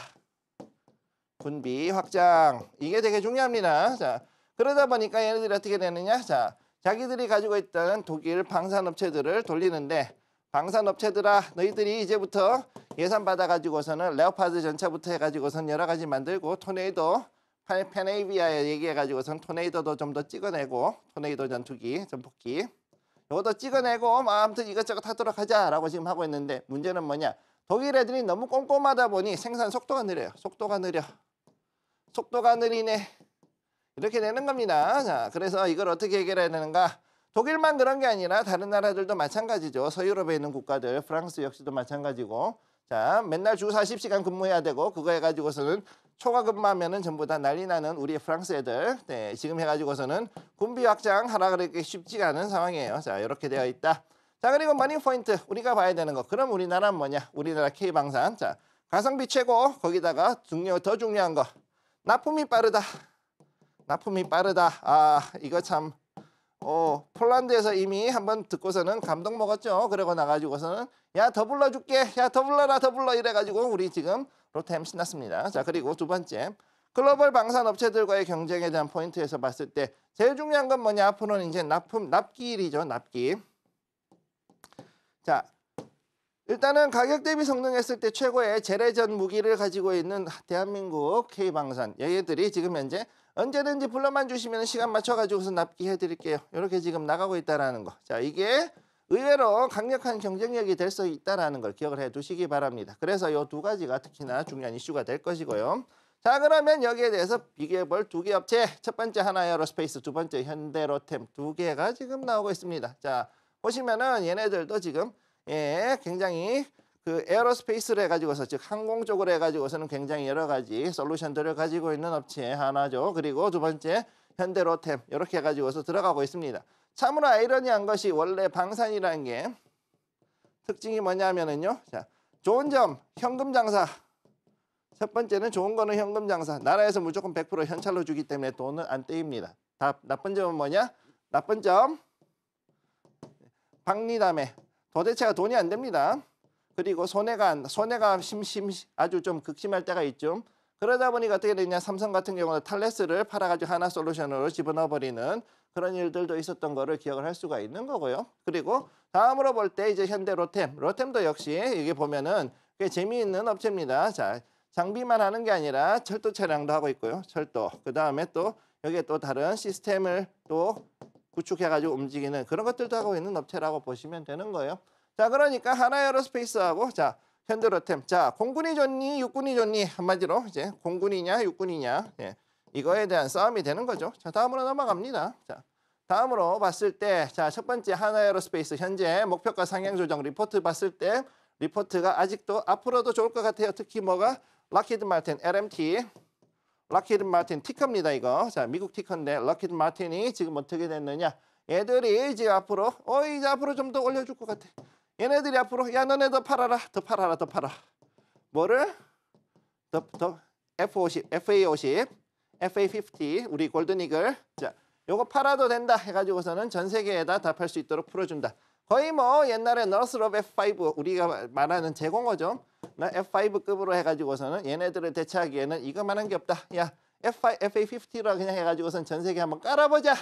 C: 군비 확장, 이게 되게 중요합니다. 자, 그러다 보니까 얘네들이 어떻게 되느냐? 자, 자기들이 가지고 있던 독일 방산업체들을 돌리는데, 방산업체들아, 너희들이 이제부터 예산 받아가지고서는 레오파드 전차부터 해가지고선 여러 가지 만들고, 토네이도, 페네이비아에 얘기해가지고선 토네이도도 좀 더 찍어내고, 토네이도 전투기, 전폭기, 이것도 찍어내고, 아무튼 이것저것 하도록 하자라고 지금 하고 있는데, 문제는 뭐냐? 독일 애들이 너무 꼼꼼하다 보니 생산 속도가 느려요. 속도가 느리네. 이렇게 되는 겁니다. 자, 그래서 이걸 어떻게 해결해야 되는가? 독일만 그런 게 아니라 다른 나라들도 마찬가지죠. 서유럽에 있는 국가들, 프랑스 역시도 마찬가지고. 자, 맨날 주 40시간 근무해야 되고, 그거 해가지고서는 초과 근무하면은 전부 다 난리 나는 우리 프랑스 애들. 네, 지금 해가지고서는 군비 확장 하라 그렇게 쉽지가 않은 상황이에요. 자, 이렇게 되어 있다. 자, 그리고 머니 포인트 우리가 봐야 되는 거. 그럼 우리나라는 뭐냐? 우리나라 K방산. 자, 가성비 최고. 거기다가 더 중요한 거. 납품이 빠르다. 아, 이거 참 폴란드에서 이미 한번 듣고서는 감동 먹었죠. 그러고 나가지고서는 야, 더 불러줄게. 야, 더 불러 이래가지고 우리 지금 로템 신났습니다. 자, 그리고 두 번째, 글로벌 방산업체들과의 경쟁에 대한 포인트에서 봤을 때 제일 중요한 건 뭐냐? 앞으로는 이제 납기일이죠. 납기. 자, 일단은 가격 대비 성능했을 때 최고의 재래전 무기를 가지고 있는 대한민국 K방산, 얘들이 지금 현재 언제든지 불러만 주시면 시간 맞춰가지고서 납기해드릴게요. 이렇게 지금 나가고 있다라는 거. 자, 이게 의외로 강력한 경쟁력이 될 수 있다라는 걸 기억을 해두시기 바랍니다. 그래서 이 두 가지가 특히나 중요한 이슈가 될 것이고요. 자, 그러면 여기에 대해서 비교해볼 두 개 업체, 첫 번째 하나에어로스페이스, 두 번째 현대로템, 두 개가 지금 나오고 있습니다. 자, 보시면은 얘네들도 지금 굉장히 그 에어로스페이스를 해가지고서, 즉 항공 쪽으로 해가지고서는 굉장히 여러 가지 솔루션들을 가지고 있는 업체 하나죠. 그리고 두 번째 현대로템, 이렇게 해가지고서 들어가고 있습니다. 참으로 아이러니한 것이 원래 방산이라는 게 특징이 뭐냐면은요. 자, 좋은 점 현금 장사. 첫 번째는 좋은 거는 현금 장사. 나라에서 무조건 100% 현찰로 주기 때문에 돈은 안 떼입니다. 나쁜 점은 뭐냐? 나쁜 점 박리담에 도대체가 돈이 안 됩니다. 그리고 손해가 아주 좀 극심할 때가 있죠. 그러다 보니까 어떻게 되냐? 삼성 같은 경우는 탈레스를 팔아가지고 하나 솔루션으로 집어넣어버리는 그런 일들도 있었던 거를 기억을 할 수가 있는 거고요. 그리고 다음으로 볼 때 이제 현대 로템도 역시 여기 보면은 꽤 재미있는 업체입니다. 자, 장비만 하는 게 아니라 철도 차량도 하고 있고요. 철도. 그 다음에 또 여기에 또 다른 시스템을 또 구축해가지고 움직이는 그런 것들도 하고 있는 업체라고 보시면 되는 거예요. 자, 그러니까 하나에어로스페이스하고 자, 현대로템. 자, 공군이 좋니 육군이 좋니? 한마디로 이제 공군이냐 육군이냐, 이거에 대한 싸움이 되는 거죠. 자, 다음으로 넘어갑니다. 자, 다음으로 봤을 때 자, 첫 번째 하나에어로스페이스 현재 목표가 상향 조정 리포트 봤을 때 리포트가 아직도 앞으로도 좋을 것 같아요. 특히 뭐가 락히드 마틴 LMT, 락히드 마틴 티커입니다. 이거. 자, 미국 티커인데 락히드 마틴이 지금 어떻게 됐느냐? 얘들이 이제 앞으로 이제 앞으로 좀 더 올려줄 것 같아. 얘네들이 앞으로 야, 너네 더 팔아라. 뭐를? 더 F50, FA50, FA50 우리 골든이글. 자, 요거 팔아도 된다 해가지고서는 전 세계에다 다 팔 수 있도록 풀어준다. 거의 뭐 옛날에 너스럽 F5 우리가 말하는 제공어죠. F5급으로 해가지고서는 얘네들을 대체하기에는 이거만한 게 없다. 야, FA50로 그냥 해가지고선 전 세계 한번 깔아보자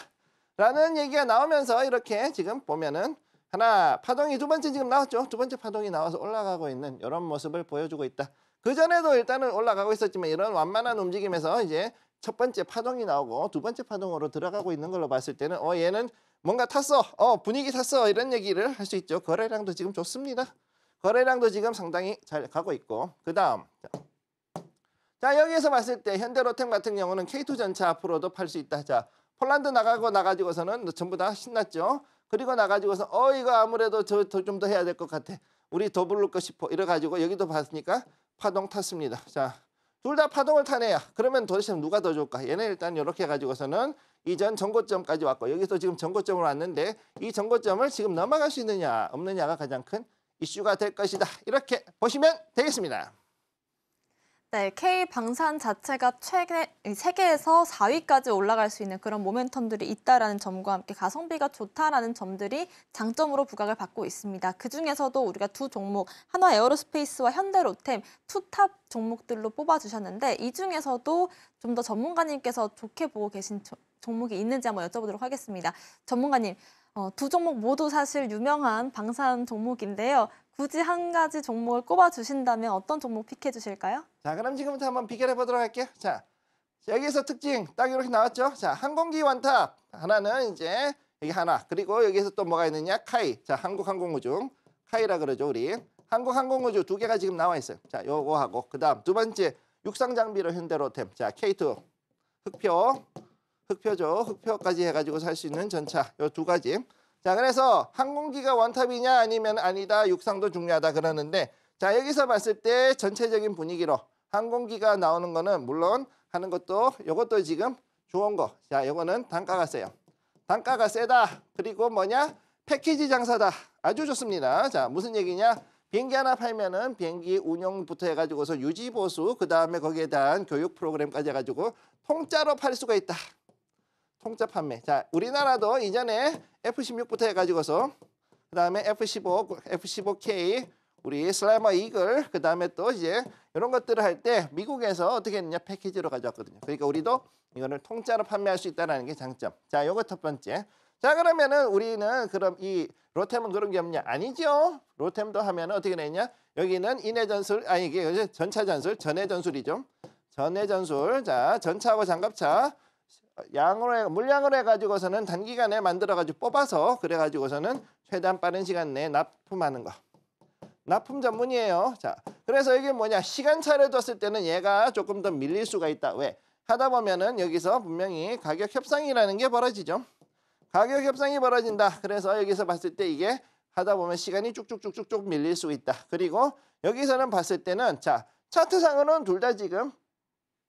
C: 라는 얘기가 나오면서 이렇게 지금 보면은 하나 파동이 두 번째 지금 나왔죠. 두 번째 파동이 나와서 올라가고 있는 이런 모습을 보여주고 있다. 그전에도 일단은 올라가고 있었지만 이런 완만한 움직임에서 이제 첫 번째 파동이 나오고 두 번째 파동으로 들어가고 있는 걸로 봤을 때는 얘는 뭔가 탔어. 분위기 탔어. 이런 얘기를 할 수 있죠. 거래량도 지금 좋습니다. 거래량도 지금 상당히 잘 가고 있고. 그다음 자, 여기에서 봤을 때 현대로템 같은 경우는 K2 전차 앞으로도 팔 수 있다. 자, 폴란드 나가지고서는 전부 다 신났죠. 그리고 나가지고서 이거 아무래도 좀 더 해야 될 것 같아. 우리 더 부를 거 싶어. 이래가지고 여기도 봤으니까 파동 탔습니다. 자, 둘 다 파동을 타네요. 그러면 도대체 누가 더 좋을까? 얘네 일단 이렇게 해가지고서는 이전 전고점까지 왔고 여기서 지금 전고점으로 왔는데 이 전고점을 지금 넘어갈 수 있느냐 없느냐가 가장 큰 이슈가 될 것이다. 이렇게 보시면 되겠습니다.
B: 네, K방산 자체가 세계에서 4위까지 올라갈 수 있는 그런 모멘텀들이 있다라는 점과 함께 가성비가 좋다라는 점들이 장점으로 부각을 받고 있습니다. 그중에서도 우리가 두 종목, 한화 에어로스페이스와 현대로템 투탑 종목들로 뽑아주셨는데 이 중에서도 좀 더 전문가님께서 좋게 보고 계신 종목이 있는지 한번 여쭤보도록 하겠습니다. 전문가님, 두 종목 모두 사실 유명한 방산 종목인데요. 굳이 한 가지 종목을 꼽아주신다면 어떤 종목 픽해 주실까요?
C: 자, 그럼 지금부터 한번 비교해 보도록 할게요. 자, 여기서 특징 딱 이렇게 나왔죠. 자, 항공기 원탑 하나는 이제 여기 하나, 그리고 여기서 또 뭐가 있느냐? 카이. 자, 한국항공우주 카이라 그러죠, 우리. 한국항공우주 두 개가 지금 나와 있어요. 자, 요거 하고 그다음 두 번째 육상장비로 현대로템. 자, K2 흑표죠. 흑표까지 해가지고 살 수 있는 전차 요 두 가지. 자, 그래서 항공기가 원탑이냐 아니면 아니다, 육상도 중요하다 그러는데, 자, 여기서 봤을 때 전체적인 분위기로 항공기가 나오는 거는 물론 하는 것도 요것도 지금 좋은 거. 자, 요거는 단가가 세요. 단가가 세다. 그리고 뭐냐? 패키지 장사다. 아주 좋습니다. 자, 무슨 얘기냐? 비행기 하나 팔면은 비행기 운영부터 해가지고서 유지 보수, 그 다음에 거기에 대한 교육 프로그램까지 해가지고 통짜로 팔 수가 있다. 통짜 판매. 자, 우리나라도 이전에 F-16부터 해가지고서 그 다음에 F-15, F-15K, 우리 슬라이머 이글, 그 다음에 또 이제 이런 것들을 할 때 미국에서 어떻게 했느냐? 패키지로 가져왔거든요. 그러니까 우리도 이거를 통짜로 판매할 수 있다는 게 장점. 자, 요거 첫 번째. 자, 그러면은 우리는 그럼 이 로템은 그런 게 없냐? 아니죠. 로템도 하면은 어떻게 되냐? 여기는 인해 전술, 아니 이게 전차 전술, 전해 전술이죠. 전해 전술. 자, 전차하고 장갑차. 물량으로 해가지고서는 단기간에 만들어가지고 뽑아서 그래가지고서는 최대한 빠른 시간 내에 납품하는 거. 납품 전문이에요. 자, 그래서 이게 뭐냐? 시간차를 뒀을 때는 얘가 조금 더 밀릴 수가 있다. 왜? 하다 보면은 여기서 분명히 가격 협상이라는 게 벌어지죠. 가격 협상이 벌어진다. 그래서 여기서 봤을 때 이게 하다 보면 시간이 쭉쭉쭉쭉쭉 밀릴 수 있다. 그리고 여기서는 봤을 때는 자, 차트상으로는 둘 다 지금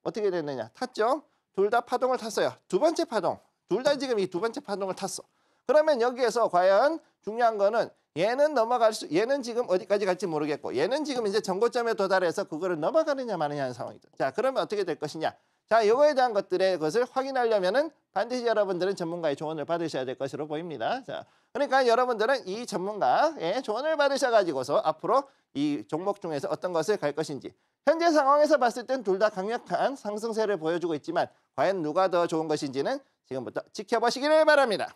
C: 어떻게 됐느냐? 탔죠? 둘 다 파동을 탔어요. 두 번째 파동. 둘 다 지금 이 두 번째 파동을 탔어. 그러면 여기에서 과연 중요한 거는 얘는 지금 어디까지 갈지 모르겠고 얘는 지금 이제 전고점에 도달해서 그거를 넘어가느냐 마느냐 하는 상황이죠. 자, 그러면 어떻게 될 것이냐? 자, 이거에 대한 것을 확인하려면은 반드시 여러분들은 전문가의 조언을 받으셔야 될 것으로 보입니다. 자, 그러니까 여러분들은 이 전문가의 조언을 받으셔가지고서 앞으로 이 종목 중에서 어떤 것을 갈 것인지, 현재 상황에서 봤을 땐 둘 다 강력한 상승세를 보여주고 있지만 과연 누가 더 좋은 것인지는 지금부터 지켜보시기를 바랍니다.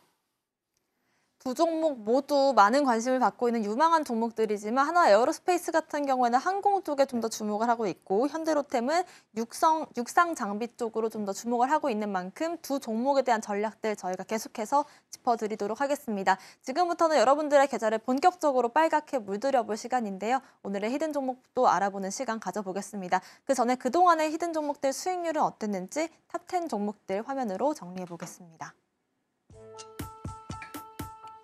B: 두 종목 모두 많은 관심을 받고 있는 유망한 종목들이지만 한화 에어로스페이스 같은 경우에는 항공 쪽에 좀 더 주목을 하고 있고 현대로템은 육상 장비 쪽으로 좀 더 주목을 하고 있는 만큼 두 종목에 대한 전략들 저희가 계속해서 짚어드리도록 하겠습니다. 지금부터는 여러분들의 계좌를 본격적으로 빨갛게 물들여볼 시간인데요. 오늘의 히든 종목도 알아보는 시간 가져보겠습니다. 그 전에 그동안의 히든 종목들 수익률은 어땠는지 탑10 종목들 화면으로 정리해보겠습니다.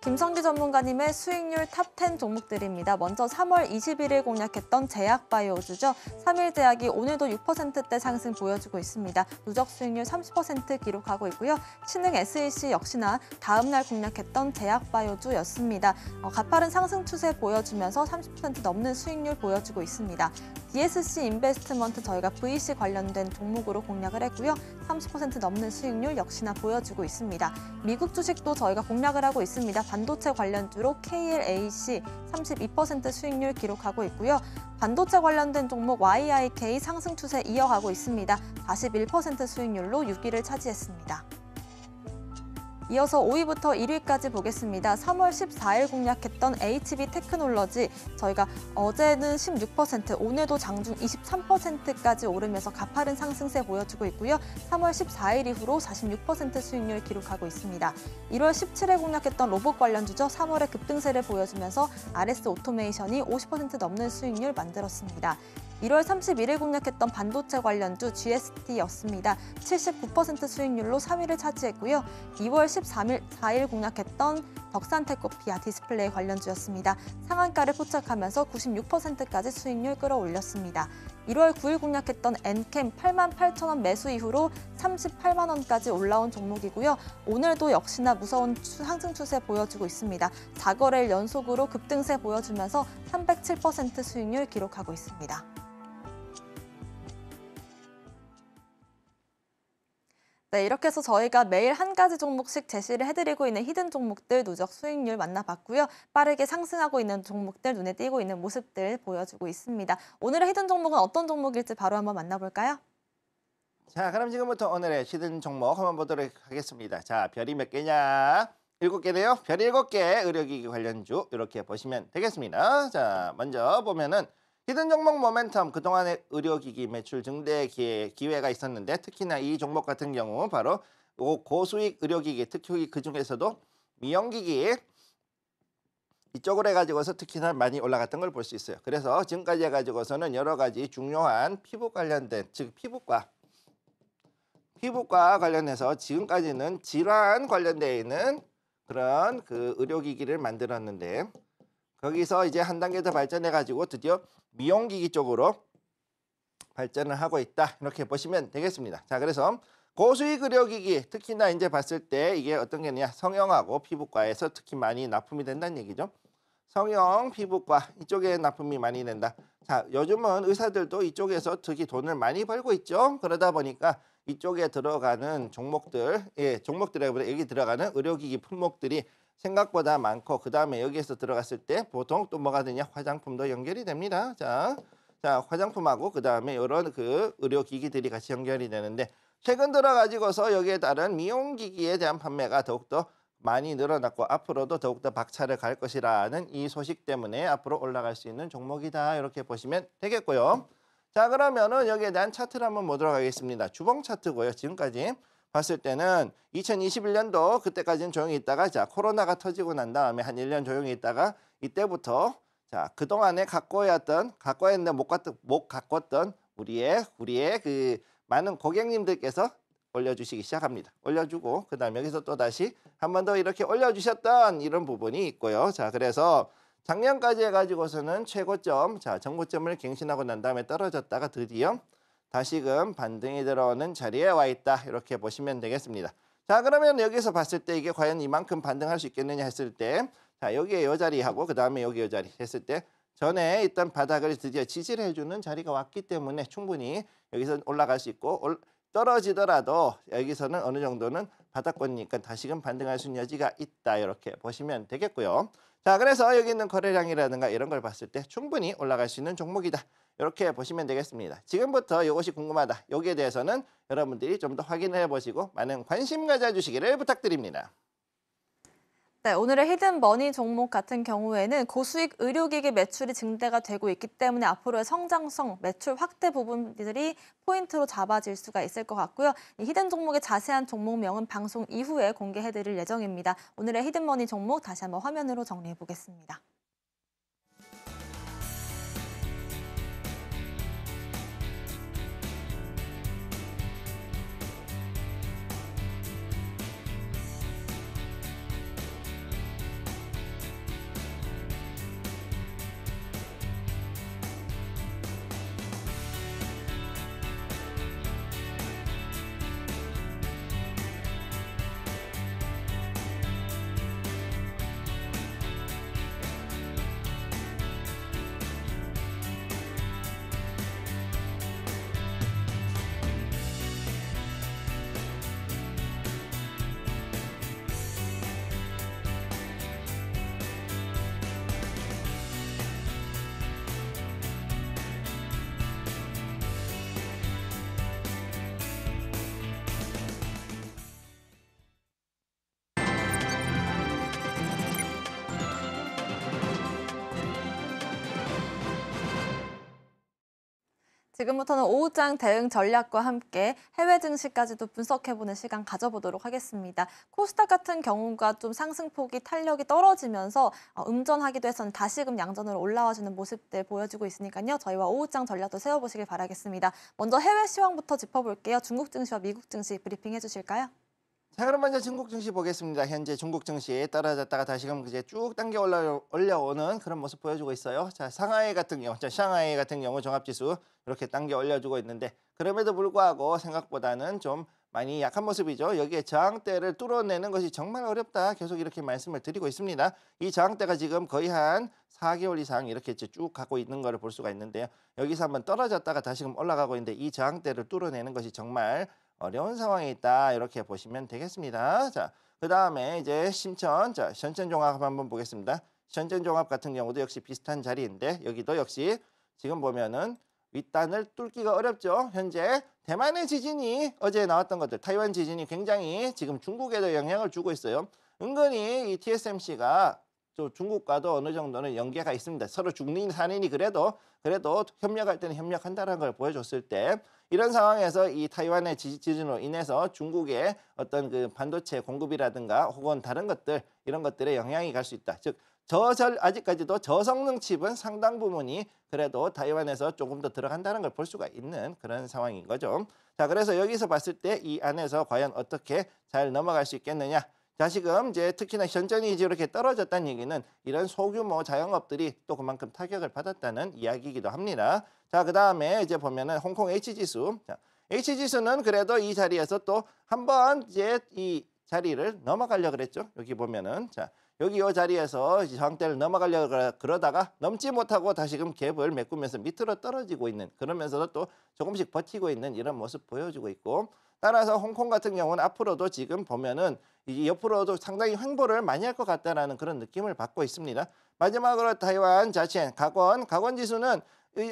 B: 김성기 전문가님의 수익률 탑10 종목들입니다. 먼저 3월 21일 공략했던 제약바이오주죠. 3일 제약이 오늘도 6%대 상승 보여주고 있습니다. 누적 수익률 30% 기록하고 있고요. 신흥 SEC 역시나 다음 날 공략했던 제약바이오주였습니다. 가파른 상승 추세 보여주면서 30% 넘는 수익률 보여주고 있습니다. DSC 인베스트먼트 저희가 VC 관련된 종목으로 공략을 했고요. 30% 넘는 수익률 역시나 보여주고 있습니다. 미국 주식도 저희가 공략을 하고 있습니다. 반도체 관련주로 KLAC 32% 수익률 기록하고 있고요. 반도체 관련된 종목 YIK 상승 추세 이어가고 있습니다. 41% 수익률로 6위를 차지했습니다. 이어서 5위부터 1위까지 보겠습니다. 3월 14일 공략했던 HB 테크놀로지 저희가 어제는 16%, 오늘도 장중 23%까지 오르면서 가파른 상승세 보여주고 있고요. 3월 14일 이후로 46% 수익률 기록하고 있습니다. 1월 17일 공략했던 로봇 관련주죠. 3월에 급등세를 보여주면서 RS 오토메이션이 50% 넘는 수익률 만들었습니다. 1월 31일 공략했던 반도체 관련주 GST였습니다. 79% 수익률로 3위를 차지했고요. 2월 34일 공략했던 덕산테코피아 디스플레이 관련주였습니다. 상한가를 포착하면서 96%까지 수익률 끌어올렸습니다. 1월 9일 공략했던 엔캠 88,000원 매수 이후로 38만 원까지 올라온 종목이고요. 오늘도 역시나 무서운 상승 추세 보여주고 있습니다. 4거래일 연속으로 급등세 보여주면서 307% 수익률 기록하고 있습니다. 네, 이렇게 해서 저희가 매일 한 가지 종목씩 제시를 해드리고 있는 히든 종목들 누적 수익률 만나봤고요. 빠르게 상승하고 있는 종목들, 눈에 띄고 있는 모습들 보여주고 있습니다. 오늘의 히든 종목은 어떤 종목일지 바로 한번 만나볼까요?
C: 자, 그럼 지금부터 오늘의 히든 종목 한번 보도록 하겠습니다. 자, 별이 몇 개냐? 7개네요. 별 7개 의료기기 관련주 이렇게 보시면 되겠습니다. 자, 먼저 보면은 히든 종목 모멘텀, 그동안의 의료기기 매출 증대 기회가 있었는데 특히나 이 종목 같은 경우 바로 고수익 의료기기, 특히 그중에서도 미용기기 이쪽으로 해가지고서 특히나 많이 올라갔던 걸 볼 수 있어요. 그래서 지금까지 해가지고서는 여러 가지 중요한 피부 관련된, 즉 피부과 관련해서 지금까지는 질환 관련되어 있는 그런 그 의료기기를 만들었는데 거기서 이제 한 단계 더 발전해가지고 드디어 미용기기 쪽으로 발전을 하고 있다. 이렇게 보시면 되겠습니다. 자, 그래서 고수익 의료기기 특히나 이제 봤을 때 이게 어떤 게냐, 성형하고 피부과에서 특히 많이 납품이 된다는 얘기죠. 성형, 피부과 이쪽에 납품이 많이 된다. 자, 요즘은 의사들도 이쪽에서 특히 돈을 많이 벌고 있죠. 그러다 보니까 이쪽에 들어가는 종목들, 종목들에 여기 들어가는 의료기기 품목들이 생각보다 많고 그 다음에 여기에서 들어갔을 때 보통 또 뭐가 되냐, 화장품도 연결이 됩니다. 자, 화장품하고 그 다음에 이런 그 의료기기들이 같이 연결이 되는데 최근 들어가지고서 여기에 따른 미용기기에 대한 판매가 더욱더 많이 늘어났고 앞으로도 더욱더 박차를 갈 것이라는 이 소식 때문에 앞으로 올라갈 수 있는 종목이다. 이렇게 보시면 되겠고요. 자, 그러면은 여기에 대한 차트를 한번 보도록 하겠습니다. 주봉 차트고요. 지금까지 봤을 때는 2021년도 그때까지는 조용히 있다가 자, 코로나가 터지고 난 다음에 한 1년 조용히 있다가 이때부터 자, 그동안에 갖고였는데 못 가꿨던 우리의 그 많은 고객님들께서 올려주시기 시작합니다. 올려주고 그 다음에 여기서 또 다시 한 번 더 이렇게 올려주셨던 이런 부분이 있고요. 자, 그래서 작년까지 해가지고서는 최고점, 자, 정고점을 갱신하고 난 다음에 떨어졌다가 드디어 다시금 반등이 들어오는 자리에 와 있다. 이렇게 보시면 되겠습니다. 자, 그러면 여기서 봤을 때 이게 과연 이만큼 반등할 수 있겠느냐 했을 때 자, 여기에 요 자리하고 그 다음에 여기 요 자리 했을 때 전에 있던 바닥을 드디어 지지를 해주는 자리가 왔기 때문에 충분히 여기서 올라갈 수 있고 떨어지더라도 여기서는 어느 정도는 바닥권이니까 다시금 반등할 수 있는 여지가 있다. 이렇게 보시면 되겠고요. 자, 그래서 여기 있는 거래량이라든가 이런 걸 봤을 때 충분히 올라갈 수 있는 종목이다. 이렇게 보시면 되겠습니다. 지금부터 이것이 궁금하다. 여기에 대해서는 여러분들이 좀 더 확인해 보시고 많은 관심 가져주시기를 부탁드립니다.
B: 네, 오늘의 히든 머니 종목 같은 경우에는 고수익 의료기기 매출이 증대가 되고 있기 때문에 앞으로의 성장성, 매출 확대 부분들이 포인트로 잡아질 수가 있을 것 같고요. 이 히든 종목의 자세한 종목명은 방송 이후에 공개해드릴 예정입니다. 오늘의 히든 머니 종목 다시 한번 화면으로 정리해 보겠습니다. 지금부터는 오후장 대응 전략과 함께 해외 증시까지도 분석해보는 시간 가져보도록 하겠습니다. 코스닥 같은 경우가 좀 상승폭이 탄력이 떨어지면서 음전하기도 해서는 다시금 양전으로 올라와주는 모습들 보여주고 있으니까요. 저희와 오후장 전략도 세워보시길 바라겠습니다. 먼저 해외 시황부터 짚어볼게요. 중국 증시와 미국 증시 브리핑 해주실까요?
C: 자, 그럼 먼저 중국 증시 보겠습니다. 현재 중국 증시 떨어졌다가 다시금 이제 쭉 당겨 올라오는 그런 모습 보여주고 있어요. 자, 상하이 같은 경우, 샹하이 같은 경우 종합지수 이렇게 당겨 올려주고 있는데 그럼에도 불구하고 생각보다는 좀 많이 약한 모습이죠. 여기에 저항대를 뚫어내는 것이 정말 어렵다. 계속 이렇게 말씀을 드리고 있습니다. 이 저항대가 지금 거의 한 4개월 이상 이렇게 쭉 가고 있는 것을 볼 수가 있는데요. 여기서 한번 떨어졌다가 다시금 올라가고 있는데 이 저항대를 뚫어내는 것이 정말 어려운 상황에 있다. 이렇게 보시면 되겠습니다. 자, 그다음에 이제 심천, 자, 션전 종합 한번 보겠습니다. 션전 종합 같은 경우도 역시 비슷한 자리인데 여기도 역시 지금 보면은 윗단을 뚫기가 어렵죠. 현재 대만의 지진이 어제 나왔던 것들, 타이완 지진이 굉장히 지금 중국에도 영향을 주고 있어요. 은근히 이 TSMC가 또 중국과도 어느 정도는 연계가 있습니다. 서로 중립 산인이 그래도 협력할 때는 협력한다는 걸 보여줬을 때 이런 상황에서 이 타이완의 지진으로 인해서 중국의 어떤 그 반도체 공급이라든가 혹은 다른 것들 이런 것들에 영향이 갈 수 있다. 즉 아직까지도 저성능 칩은 상당 부분이 그래도 타이완에서 조금 더 들어간다는 걸 볼 수가 있는 그런 상황인 거죠. 자, 그래서 여기서 봤을 때 이 안에서 과연 어떻게 잘 넘어갈 수 있겠느냐. 자, 지금 이제 특히나 현전이 이제 이렇게 떨어졌다는 얘기는 이런 소규모 자영업들이 또 그만큼 타격을 받았다는 이야기이기도 합니다. 자, 그다음에 이제 보면은 홍콩 H지수. 자, H지수는 그래도 이 자리에서 또 한번 이제 이 자리를 넘어가려고 그랬죠. 여기 보면은 자, 여기 이 자리에서 저항대를 넘어가려고 그러다가 넘지 못하고 다시금 갭을 메꾸면서 밑으로 떨어지고 있는 그러면서도 또 조금씩 버티고 있는 이런 모습 보여주고 있고 따라서 홍콩 같은 경우는 앞으로도 지금 보면은 이 옆으로도 상당히 횡보를 많이 할 것 같다라는 그런 느낌을 받고 있습니다. 마지막으로 타이완 자첸 각원 지수는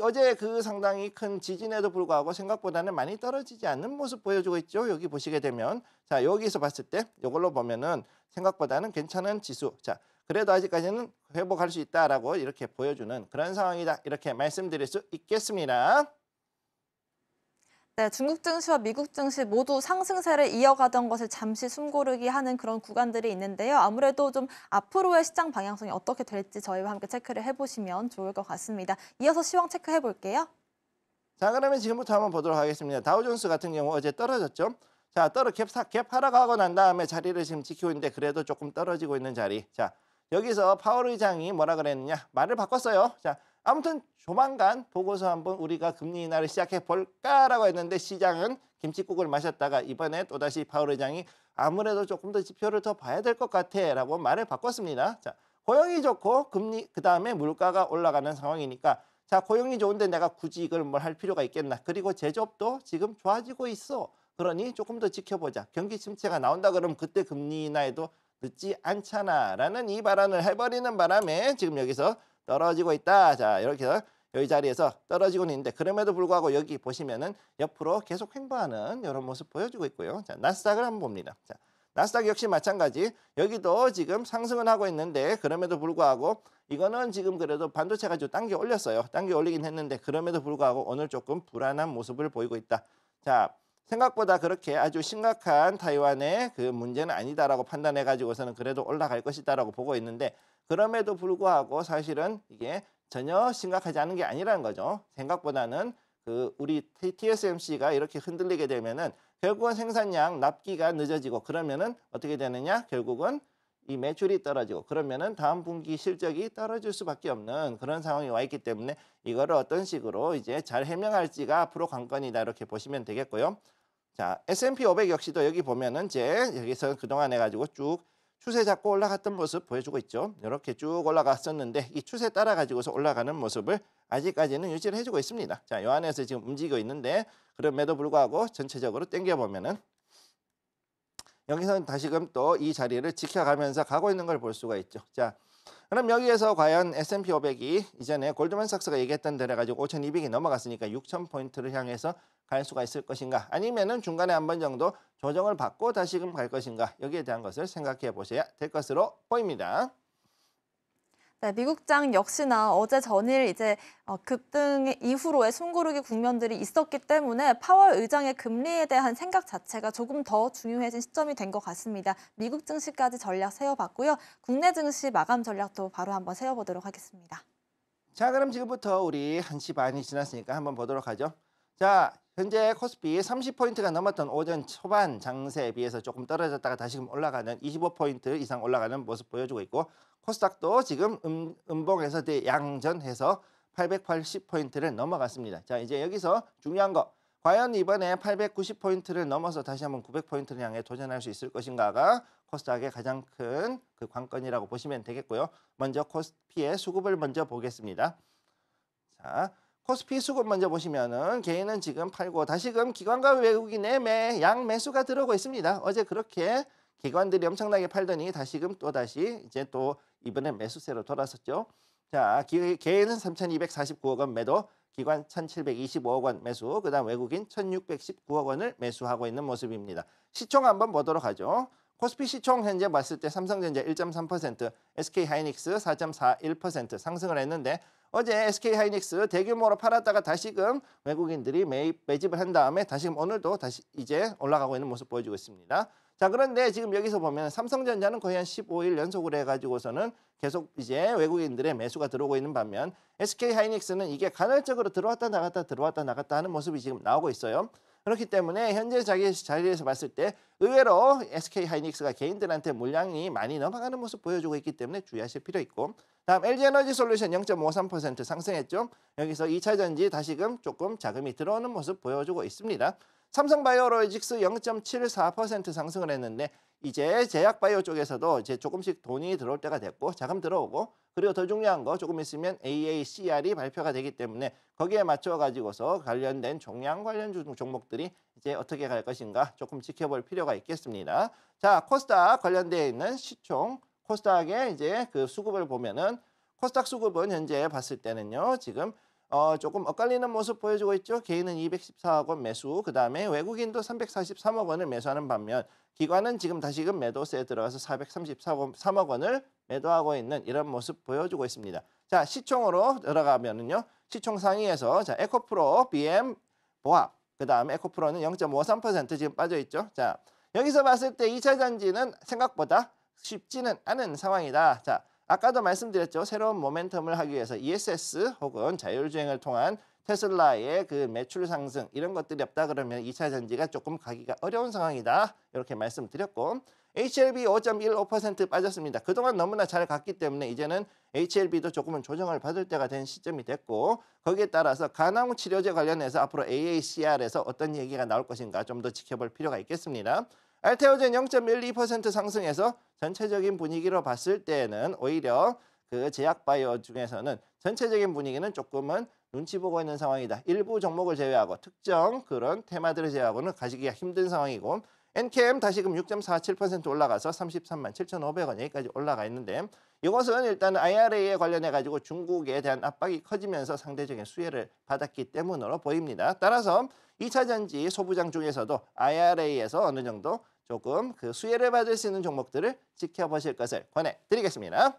C: 어제 그 상당히 큰 지진에도 불구하고 생각보다는 많이 떨어지지 않는 모습 보여주고 있죠. 여기 보시게 되면 자, 여기서 봤을 때 이걸로 보면은 생각보다는 괜찮은 지수. 자, 그래도 아직까지는 회복할 수 있다라고 이렇게 보여주는 그런 상황이다. 이렇게 말씀드릴 수 있겠습니다.
B: 네, 중국 증시와 미국 증시 모두 상승세를 이어가던 것을 잠시 숨고르기 하는 그런 구간들이 있는데요. 아무래도 좀 앞으로의 시장 방향성이 어떻게 될지 저희와 함께 체크를 해보시면 좋을 것 같습니다. 이어서 시황 체크해 볼게요.
C: 자, 그러면 지금부터 한번 보도록 하겠습니다. 다우존스 같은 경우 어제 떨어졌죠. 자, 갭 하락하고 난 다음에 자리를 지금 지키고 있는데 그래도 조금 떨어지고 있는 자리. 자, 여기서 파월 의장이 뭐라 그랬느냐? 말을 바꿨어요. 자, 아무튼 조만간 보고서 한번 우리가 금리 인하를 시작해 볼까라고 했는데 시장은 김칫국을 마셨다가 이번에 또다시 파월 의장이 아무래도 조금 더 지표를 더 봐야 될 것 같아라고 말을 바꿨습니다. 자, 고용이 좋고 금리 그다음에 물가가 올라가는 상황이니까 자, 고용이 좋은데 내가 굳이 이걸 뭘 할 필요가 있겠나? 그리고 제조업도 지금 좋아지고 있어. 그러니 조금 더 지켜보자. 경기 침체가 나온다 그러면 그때 금리 인하에도 늦지 않잖아라는 이 발언을 해버리는 바람에 지금 여기서 떨어지고 있다. 자, 이렇게 해서 여기 자리에서 떨어지고 있는데 그럼에도 불구하고 여기 보시면은 옆으로 계속 횡보하는 이런 모습 보여주고 있고요. 자, 나스닥을 한번 봅니다. 자, 나스닥 역시 마찬가지. 여기도 지금 상승은 하고 있는데 그럼에도 불구하고 이거는 지금 그래도 반도체가 좀 당겨 올렸어요. 당겨 올리긴 했는데 그럼에도 불구하고 오늘 조금 불안한 모습을 보이고 있다. 자, 생각보다 그렇게 아주 심각한 타이완의 그 문제는 아니다라고 판단해 가지고서는 그래도 올라갈 것이다라고 보고 있는데 그럼에도 불구하고 사실은 이게 전혀 심각하지 않은 게 아니라는 거죠. 생각보다는 그 우리 TSMC가 이렇게 흔들리게 되면은 결국은 생산량 납기가 늦어지고 그러면은 어떻게 되느냐? 결국은 이 매출이 떨어지고 그러면은 다음 분기 실적이 떨어질 수밖에 없는 그런 상황이 와 있기 때문에 이거를 어떤 식으로 이제 잘 해명할지가 앞으로 관건이다 이렇게 보시면 되겠고요. 자, S&P 500 역시도 여기 보면은 이제 여기서 그동안 해가지고 쭉 추세 잡고 올라갔던 모습 보여주고 있죠. 이렇게 쭉 올라갔었는데 이 추세 따라 가지고서 올라가는 모습을 아직까지는 유지를 해주고 있습니다. 자, 이 안에서 지금 움직이고 있는데 그럼에도 불구하고 전체적으로 당겨보면은 여기서는 다시금 또 이 자리를 지켜가면서 가고 있는 걸 볼 수가 있죠. 자, 그럼 여기에서 과연 S&P 500이 이전에 골드만삭스가 얘기했던 대로 가지고 5,200이 넘어갔으니까 6,000포인트를 향해서 갈 수가 있을 것인가 아니면은 중간에 한 번 정도 조정을 받고 다시금 갈 것인가 여기에 대한 것을 생각해 보셔야 될 것으로 보입니다.
B: 네, 미국장 역시나 어제 전일 이제 급등 이후로의 숨고르기 국면들이 있었기 때문에 파월 의장의 금리에 대한 생각 자체가 조금 더 중요해진 시점이 된 것 같습니다. 미국 증시까지 전략 세워봤고요. 국내 증시 마감 전략도 바로 한번 세워보도록 하겠습니다.
C: 자, 그럼 지금부터 우리 1시 반이 지났으니까 한번 보도록 하죠. 자, 현재 코스피 30포인트가 넘었던 오전 초반 장세에 비해서 조금 떨어졌다가 다시금 올라가는 25포인트 이상 올라가는 모습 보여주고 있고 코스닥도 지금 음봉에서 양전해서 880포인트를 넘어갔습니다. 자, 이제 여기서 중요한 거 과연 이번에 890포인트를 넘어서 다시 한번 900포인트를 향해 도전할 수 있을 것인가가 코스닥의 가장 큰 그 관건이라고 보시면 되겠고요. 먼저 코스피의 수급을 먼저 보겠습니다. 자, 코스피 수급 먼저 보시면은 개인은 지금 팔고 다시금 기관과 외국인의 양매수가 들어오고 있습니다. 어제 그렇게 기관들이 엄청나게 팔더니 다시금 또다시 이제 또 이번에 매수세로 돌아섰죠. 자, 개인은 3,249억 원 매도, 기관 1,725억 원 매수, 그다음 외국인 1,619억 원을 매수하고 있는 모습입니다. 시총 한번 보도록 하죠. 코스피 시총 현재 봤을 때 삼성전자 1.3%, SK하이닉스 4.41% 상승을 했는데 어제 SK하이닉스 대규모로 팔았다가 다시금 외국인들이 매집을 한 다음에 다시금 오늘도 다시 이제 올라가고 있는 모습 보여주고 있습니다. 자, 그런데 지금 여기서 보면 삼성전자는 거의 한 15일 연속으로 해가지고서는 계속 이제 외국인들의 매수가 들어오고 있는 반면 SK하이닉스는 이게 간헐적으로 들어왔다 나갔다 하는 모습이 지금 나오고 있어요. 그렇기 때문에 현재 자리에서 봤을 때 의외로 SK하이닉스가 개인들한테 물량이 많이 넘어가는 모습 보여주고 있기 때문에 주의하실 필요 있고 다음 LG에너지솔루션 0.53% 상승했죠. 여기서 2차전지 다시금 조금 자금이 들어오는 모습 보여주고 있습니다. 삼성바이오로직스 0.74% 상승을 했는데 이제 제약바이오 쪽에서도 이제 조금씩 돈이 들어올 때가 됐고 자금 들어오고 그리고 더 중요한 거 조금 있으면 AACR이 발표가 되기 때문에 거기에 맞춰 가지고서 관련된 종양 관련 종목들이 이제 어떻게 갈 것인가 조금 지켜볼 필요가 있겠습니다. 자, 코스닥 관련되어 있는 시총 코스닥의 이제 그 수급을 보면은 코스닥 수급은 현재 봤을 때는요 지금 조금 엇갈리는 모습 보여주고 있죠. 개인은 214억 원 매수, 그 다음에 외국인도 343억 원을 매수하는 반면 기관은 지금 다시금 매도세에 들어가서 433억 원을 매도하고 있는 이런 모습 보여주고 있습니다. 자, 시총으로 들어가면은요. 시총 상위에서 자 에코프로, BM, 보합, 그 다음에 에코프로는 0.53% 지금 빠져 있죠. 자, 여기서 봤을 때 2차 전지는 생각보다 쉽지는 않은 상황이다. 자, 아까도 말씀드렸죠. 새로운 모멘텀을 하기 위해서 ESS 혹은 자율주행을 통한 테슬라의 그 매출 상승 이런 것들이 없다 그러면 2차 전지가 조금 가기가 어려운 상황이다. 이렇게 말씀드렸고 HLB 5.15% 빠졌습니다. 그동안 너무나 잘 갔기 때문에 이제는 HLB도 조금은 조정을 받을 때가 된 시점이 됐고 거기에 따라서 간암 치료제 관련해서 앞으로 AACR에서 어떤 얘기가 나올 것인가 좀 더 지켜볼 필요가 있겠습니다. 알테오젠 0.12% 상승해서 전체적인 분위기로 봤을 때는 오히려 그 제약바이오 중에서는 전체적인 분위기는 조금은 눈치 보고 있는 상황이다. 일부 종목을 제외하고 특정 그런 테마들을 제외하고는 가지기가 힘든 상황이고 NKM 다시금 6.47% 올라가서 33만 7,500원 여기까지 올라가 있는데 이것은 일단 IRA에 관련해 가지고 중국에 대한 압박이 커지면서 상대적인 수혜를 받았기 때문으로 보입니다. 따라서 2차 전지 소부장 중에서도 IRA에서 어느 정도 조금 그 수혜를 받을 수 있는 종목들을 지켜보실 것을 권해드리겠습니다.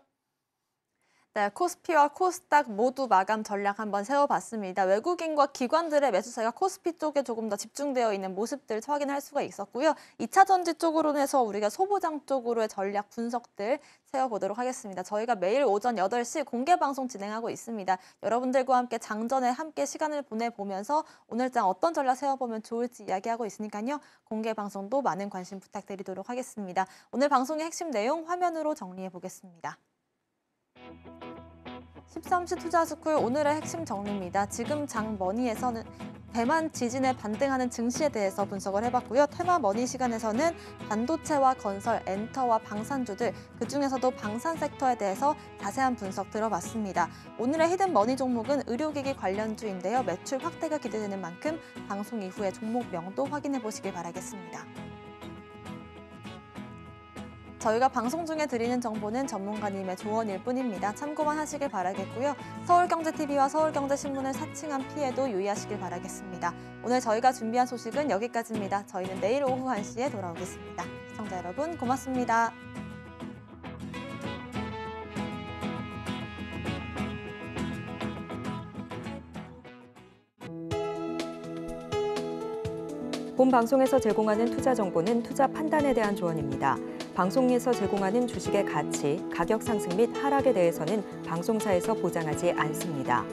B: 네, 코스피와 코스닥 모두 마감 전략 한번 세워봤습니다. 외국인과 기관들의 매수세가 코스피 쪽에 조금 더 집중되어 있는 모습들 확인할 수가 있었고요. 2차 전지 쪽으로 해서 우리가 소부장 쪽으로의 전략 분석들 세워보도록 하겠습니다. 저희가 매일 오전 8시 공개 방송 진행하고 있습니다. 여러분들과 함께 장전에 함께 시간을 보내보면서 오늘장 어떤 전략 세워보면 좋을지 이야기하고 있으니까요. 공개 방송도 많은 관심 부탁드리도록 하겠습니다. 오늘 방송의 핵심 내용 화면으로 정리해보겠습니다. 13시 투자스쿨 오늘의 핵심 정리입니다. 지금 장머니에서는 대만 지진에 반등하는 증시에 대해서 분석을 해봤고요. 테마 머니 시간에서는 반도체와 건설, 엔터와 방산주들, 그중에서도 방산 섹터에 대해서 자세한 분석 들어봤습니다. 오늘의 히든 머니 종목은 의료기기 관련주인데요. 매출 확대가 기대되는 만큼 방송 이후에 종목명도 확인해 보시길 바라겠습니다. 저희가 방송 중에 드리는 정보는 전문가님의 조언일 뿐입니다. 참고만 하시길 바라겠고요. 서울경제TV와 서울경제신문을 사칭한 피해도 유의하시길 바라겠습니다. 오늘 저희가 준비한 소식은 여기까지입니다. 저희는 내일 오후 1시에 돌아오겠습니다. 시청자 여러분 고맙습니다.
A: 본 방송에서 제공하는 투자 정보는 투자 판단에 대한 조언입니다. 방송에서 제공하는 주식의 가치, 가격 상승 및 하락에 대해서는 방송사에서 보장하지 않습니다.